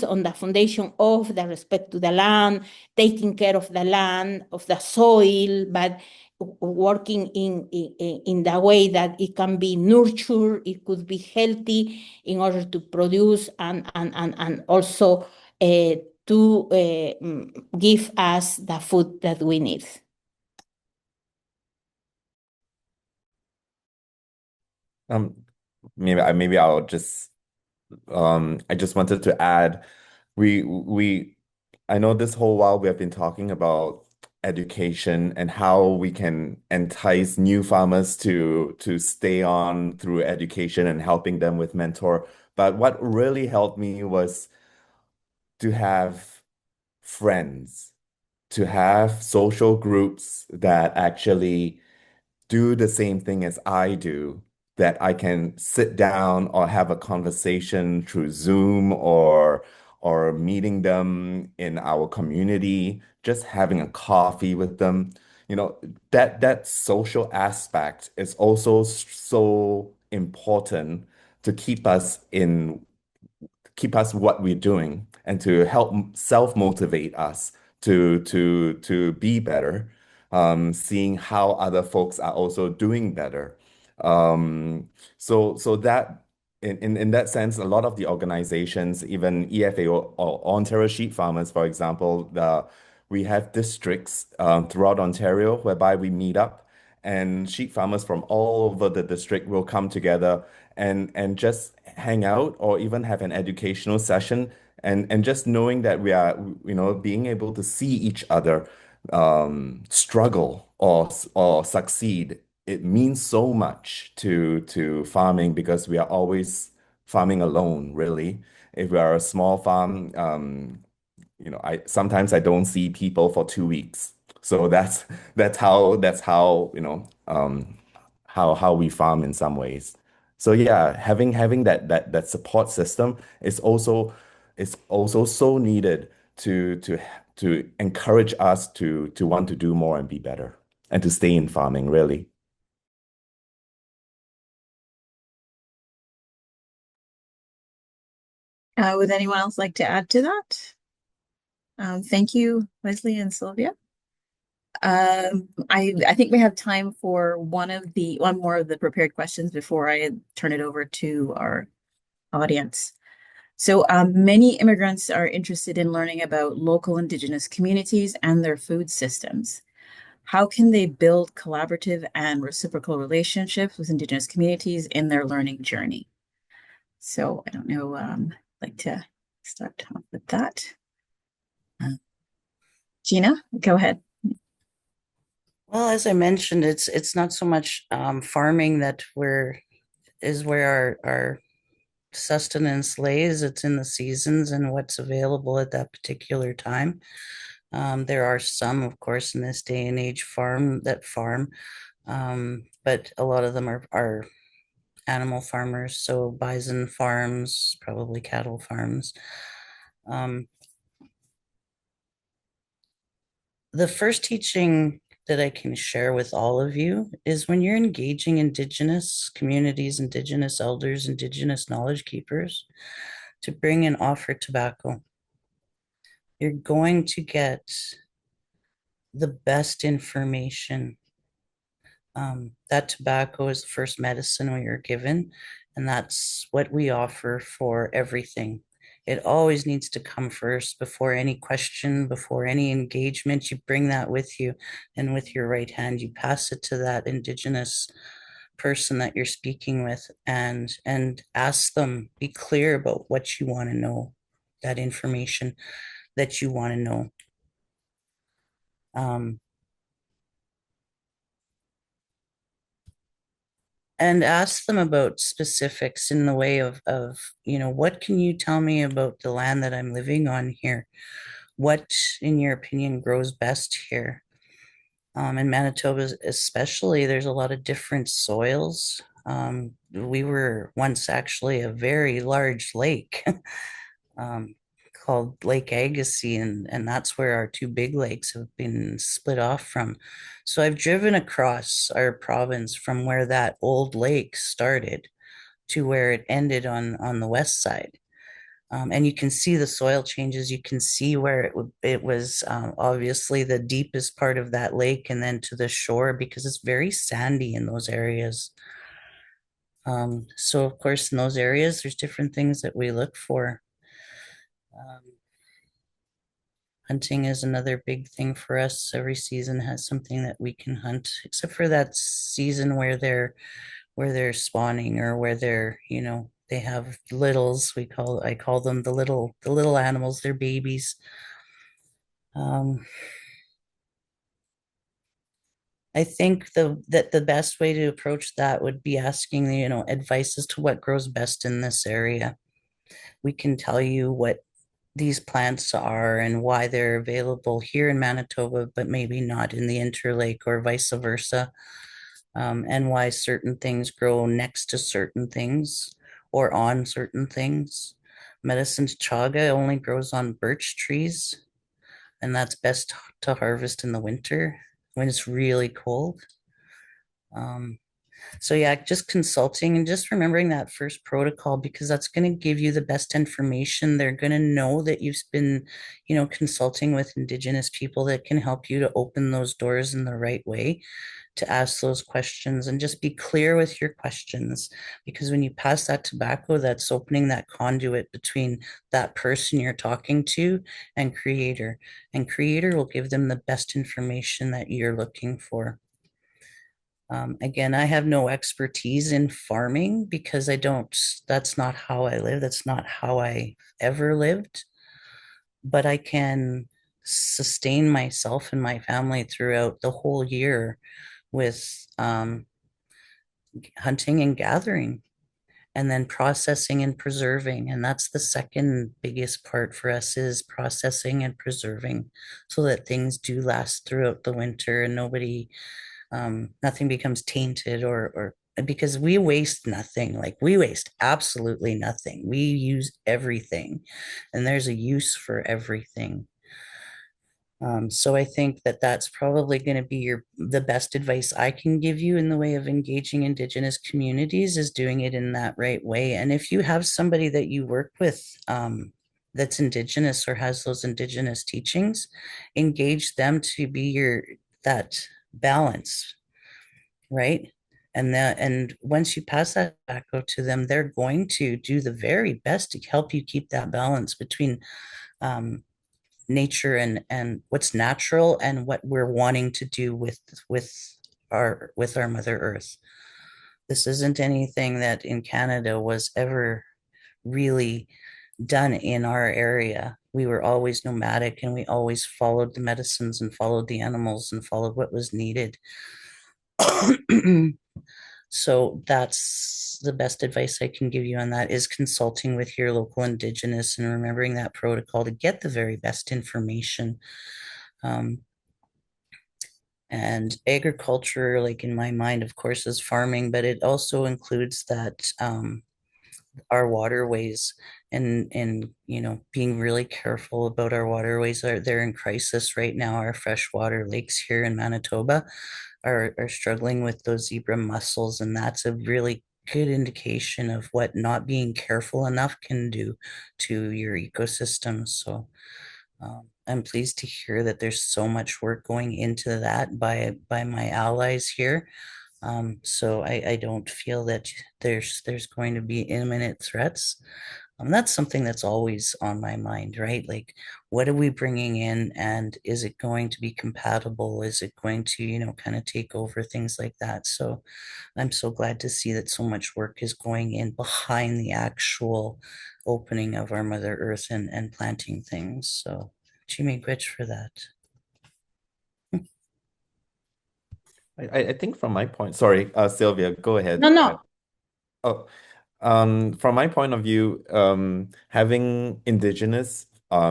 on the foundation of the respect to the land, taking care of the land, of the soil, but working in the way that it can be nurtured, it could be healthy in order to produce and also to give us the food that we need. Maybe I'll just I just wanted to add, I know this whole while we have been talking about education and how we can entice new farmers to stay on through education and helping them with mentor. But what really helped me was to have friends, to have social groups that actually do the same thing as I do, that I can sit down or have a conversation through Zoom or meeting them in our community, just having a coffee with them. You know, that social aspect is also so important to keep us what we're doing and to help self-motivate us to be better, seeing how other folks are also doing better. So that in that sense, a lot of the organizations, even EFAO or Ontario Sheep Farmers, for example, we have districts throughout Ontario whereby we meet up, and sheep farmers from all over the district will come together and just hang out or even have an educational session, and just knowing that we are, being able to see each other struggle or succeed, it means so much to farming, because we are always farming alone, really. If we are a small farm, I sometimes I don't see people for 2 weeks. So that's how how we farm in some ways. So yeah, having that support system is also so needed to encourage us to want to do more and be better and to stay in farming, really. Would anyone else like to add to that? Thank you, Leslie and Sylvia. I think we have time for one more of the prepared questions before I turn it over to our audience. So many immigrants are interested in learning about local Indigenous communities and their food systems. How can they build collaborative and reciprocal relationships with Indigenous communities in their learning journey? So I don't know, I'd like to start off with that. Gina, go ahead. Well, as I mentioned, it's not so much farming that is where our sustenance lays. It's in the seasons and what's available at that particular time. There are some, of course, in this day and age farm, but a lot of them are animal farmers, so bison farms, probably cattle farms. The first teaching that I can share with all of you is when you're engaging Indigenous communities, Indigenous elders, Indigenous knowledge keepers to bring and offer tobacco, you're going to get the best information. That tobacco is the first medicine we are given, and that's what we offer for everything. It always needs to come first before any question, before any engagement. You bring that with you, and with your right hand, you pass it to that Indigenous person that you're speaking with, and ask them, be clear about what you want to know, that information that you want to know. And ask them about specifics in the way of what can you tell me about the land that I'm living on here? What, in your opinion, grows best here? In Manitoba, especially, there's a lot of different soils. We were once actually a very large lake called Lake Agassiz, and that's where our two big lakes have been split off from. So I've driven across our province from where that old lake started to where it ended on the west side. And you can see the soil changes. You can see where it was obviously the deepest part of that lake, and then to the shore, because it's very sandy in those areas. So of course, in those areas, there's different things that we look for. Hunting is another big thing for us. Every season has something that we can hunt, except for that season where they're spawning, or where they have littles. I call them the little animals. They're babies. I think that the best way to approach that would be asking, advice as to what grows best in this area. We can tell you what these plants are and why they're available here in Manitoba, but maybe not in the Interlake, or vice versa, and why certain things grow next to certain things or on certain things. Medicine chaga only grows on birch trees, and that's best to harvest in the winter when it's really cold. So yeah, just consulting and just remembering that first protocol, because that's going to give you the best information. They're going to know that you've been, consulting with Indigenous people that can help you to open those doors in the right way, to ask those questions and just be clear with your questions. Because when you pass that tobacco, that's opening that conduit between that person you're talking to and creator. And creator will give them the best information that you're looking for. Again, I have no expertise in farming because that's not how I live. That's not how I ever lived. But I can sustain myself and my family throughout the whole year with hunting and gathering, and then processing and preserving. And that's the second biggest part for us, is processing and preserving, so that things do last throughout the winter and nothing becomes tainted or because we waste nothing. Like, we waste absolutely nothing. We use everything, and there's a use for everything. So I think that that's probably going to be the best advice I can give you in the way of engaging Indigenous communities, is doing it in that right way. And if you have somebody that you work with that's Indigenous or has those Indigenous teachings, engage them to be that balance, right? And once you pass that back out to them, they're going to do the very best to help you keep that balance between nature and what's natural and what we're wanting to do with our Mother Earth. This isn't anything that in Canada was ever really done in our area. We were always nomadic, and we always followed the medicines and followed the animals and followed what was needed. So that's the best advice I can give you on that, is consulting with your local Indigenous and remembering that protocol to get the very best information. And agriculture, like in my mind, of course, is farming, but it also includes that our waterways, and being really careful about our waterways. They're in crisis right now. Our freshwater lakes here in Manitoba are struggling with those zebra mussels, and that's a really good indication of what not being careful enough can do to your ecosystem. So I'm pleased to hear that there's so much work going into that by my allies here. So I don't feel that there's going to be imminent threats. That's something that's always on my mind, right? Like, what are we bringing in, and is it going to be compatible? Is it going to, kind of take over, things like that? So I'm so glad to see that so much work is going in behind the actual opening of our Mother Earth and planting things. So Jimmy Gwitch for that. I think from my point, sorry, Sylvia, go ahead. No. Oh, from my point of view, having Indigenous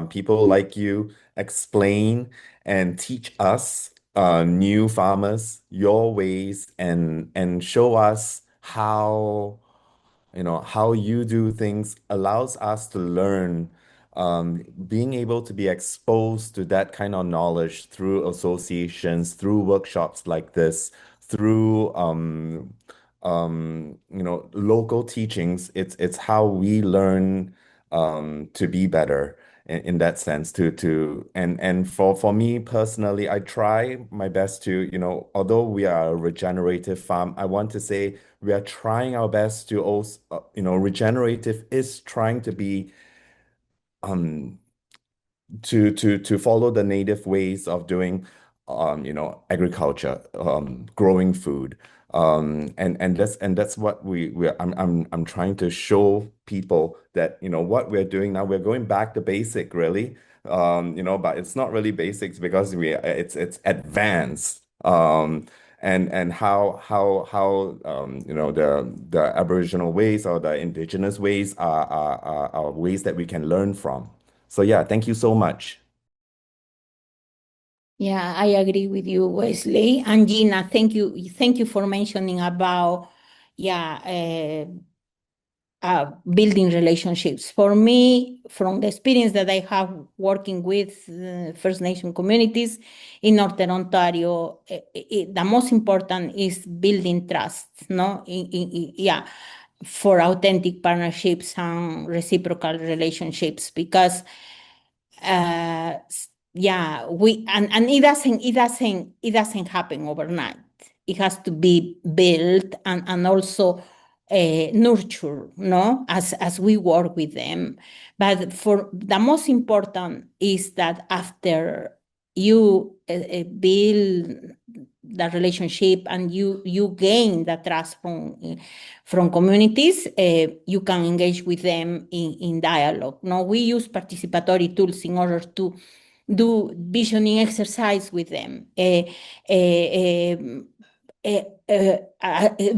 people like you explain and teach us, new farmers, your ways, and show us how you do things allows us to learn. Being able to be exposed to that kind of knowledge through associations, through workshops like this, through local teachings, it's how we learn to be better in that sense. And for me personally, I try my best to, although we are a regenerative farm, I want to say we are trying our best to also, regenerative is trying to be um to follow the native ways of doing agriculture, growing food. And that's what I'm trying to show people that what we're doing now, we're going back to basic really. But it's not really basics because it's advanced. And how the Aboriginal ways or the Indigenous ways are ways that we can learn from. So yeah, thank you so much. Yeah, I agree with you, Wesley. And Gina, thank you for mentioning about building relationships. For me, from the experience that I have working with First Nation communities in Northern Ontario, the most important is building trust, no? Yeah, for authentic partnerships and reciprocal relationships, because yeah, it doesn't happen overnight. It has to be built and also nurtured, no, as we work with them. But for the most important is that after you build the relationship and you gain the trust from communities, you can engage with them in dialogue. No, we use participatory tools in order to do visioning exercise with them,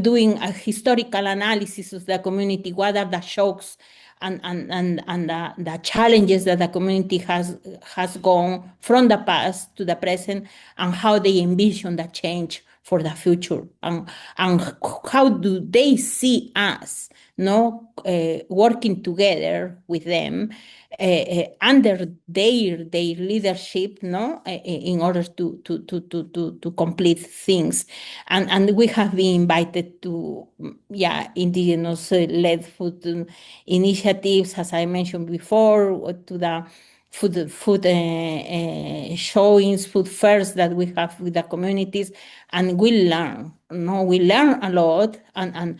doing a historical analysis of the community. What are the shocks and the challenges that the community has gone from the past to the present, and how they envision the change for the future, and how do they see us, no, working together with them under their leadership, no, in order to complete things. And we have been invited to indigenous led food initiatives, as I mentioned before, to the food showings, food fairs that we have with the communities, and we learn. No, we learn a lot, and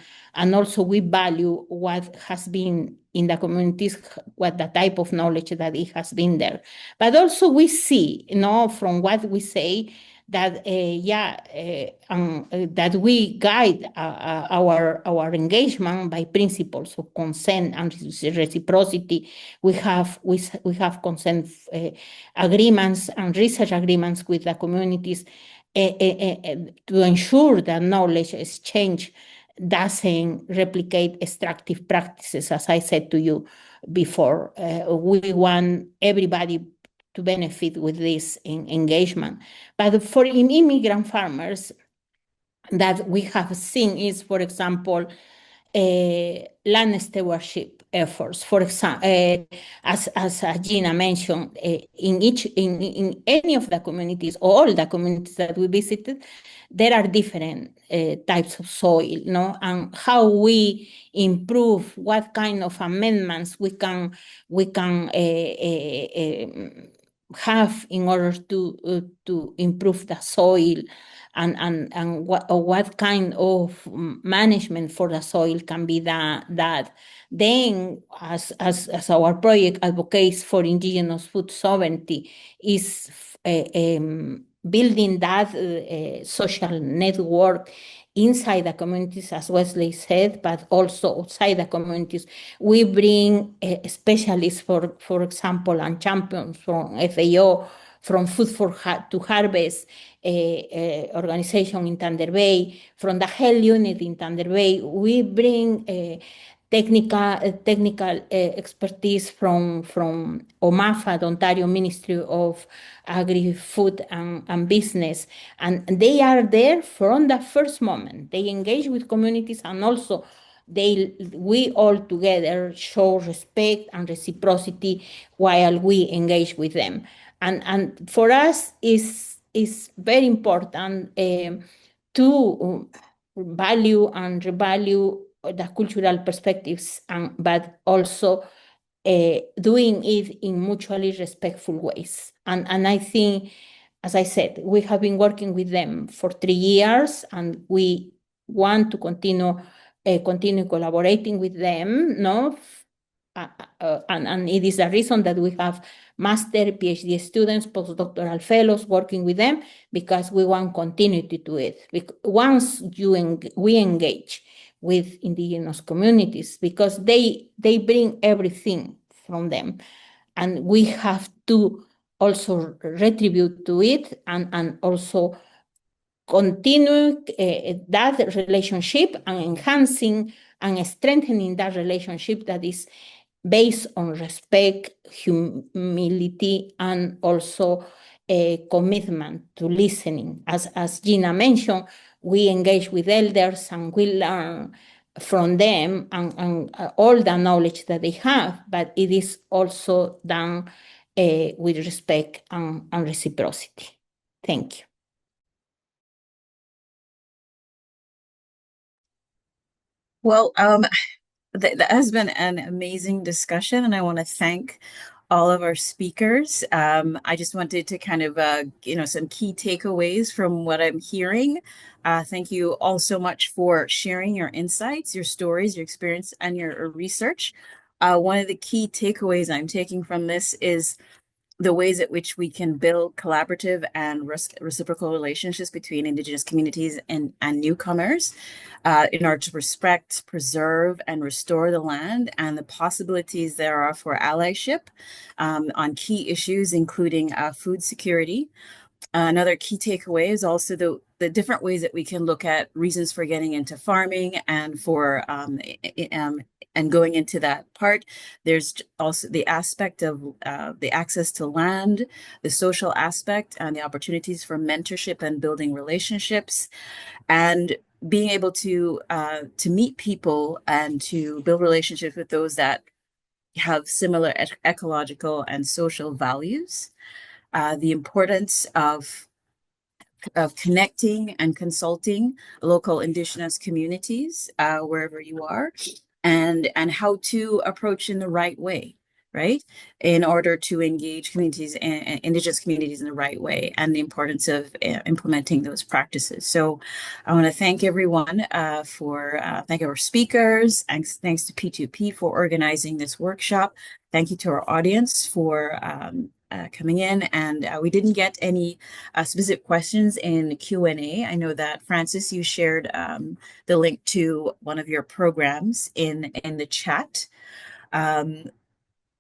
also we value what has been in the communities, what the type of knowledge that it has been there. But also we see, from what we say, that that we guide our engagement by principles of consent and reciprocity. We have consent agreements and research agreements with the communities to ensure that knowledge exchange doesn't replicate extractive practices, as I said to you before. We want everybody to benefit with this engagement. But for immigrant farmers, that we have seen is, for example, land stewardship efforts. For example, as Gina mentioned, in any of the communities, all the communities that we visited, there are different types of soil, no, and how we improve, what kind of amendments we can have in order to improve the soil, and what kind of management for the soil can be that. Then, as our project advocates for indigenous food sovereignty, is building that social network inside the communities, as Wesley said, but also outside the communities. We bring specialists, for example, and champions from FAO, from Food to Harvest organization in Thunder Bay, from the Health Unit in Thunder Bay. We bring technical expertise from OMAFA, the Ontario Ministry of Agri-Food and Business, and they are there from the first moment. They engage with communities, and also we all together show respect and reciprocity while we engage with them. And for us is very important to value and revalue the cultural perspectives, but also doing it in mutually respectful ways. And I think, as I said, we have been working with them for 3 years, and we want to continue collaborating with them, no? And it is the reason that we have master, PhD students, postdoctoral fellows working with them, because we want continuity to it. Once we engage with indigenous communities, because they bring everything from them, and we have to also retribute to it, and also continue that relationship, and enhancing and strengthening that relationship that is based on respect, humility, and also a commitment to listening. As Gina mentioned, we engage with elders, and we learn from them and all the knowledge that they have, but it is also done with respect and reciprocity. Thank you. Well, that has been an amazing discussion, and I want to thank all of our speakers. I just wanted to kind of, some key takeaways from what I'm hearing. Thank you all so much for sharing your insights, your stories, your experience, and your research. One of the key takeaways I'm taking from this is the ways at which we can build collaborative and reciprocal relationships between Indigenous communities and newcomers in order to respect, preserve, and restore the land and the possibilities there are for allyship on key issues, including food security. Another key takeaway is also the different ways that we can look at reasons for getting into farming and for and going into that part. There's also the aspect of the access to land, the social aspect, and the opportunities for mentorship and building relationships, and being able to meet people and to build relationships with those that have similar ecological and social values. The importance of connecting and consulting local Indigenous communities wherever you are, and how to approach in the right way, right, in order to engage communities and Indigenous communities in the right way, and the importance of implementing those practices. So I want to thank everyone thank our speakers, and thanks to P2P for organizing this workshop. Thank you to our audience for coming in, and we didn't get any specific questions in Q&A. I know that, Francis, you shared the link to one of your programs in the chat. The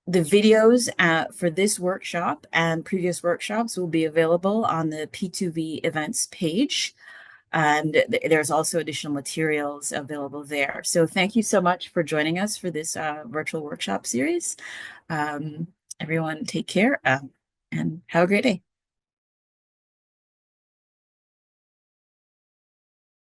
videos for this workshop and previous workshops will be available on the P2V events page. And there's also additional materials available there. So thank you so much for joining us for this virtual workshop series. Everyone take care and have a great day.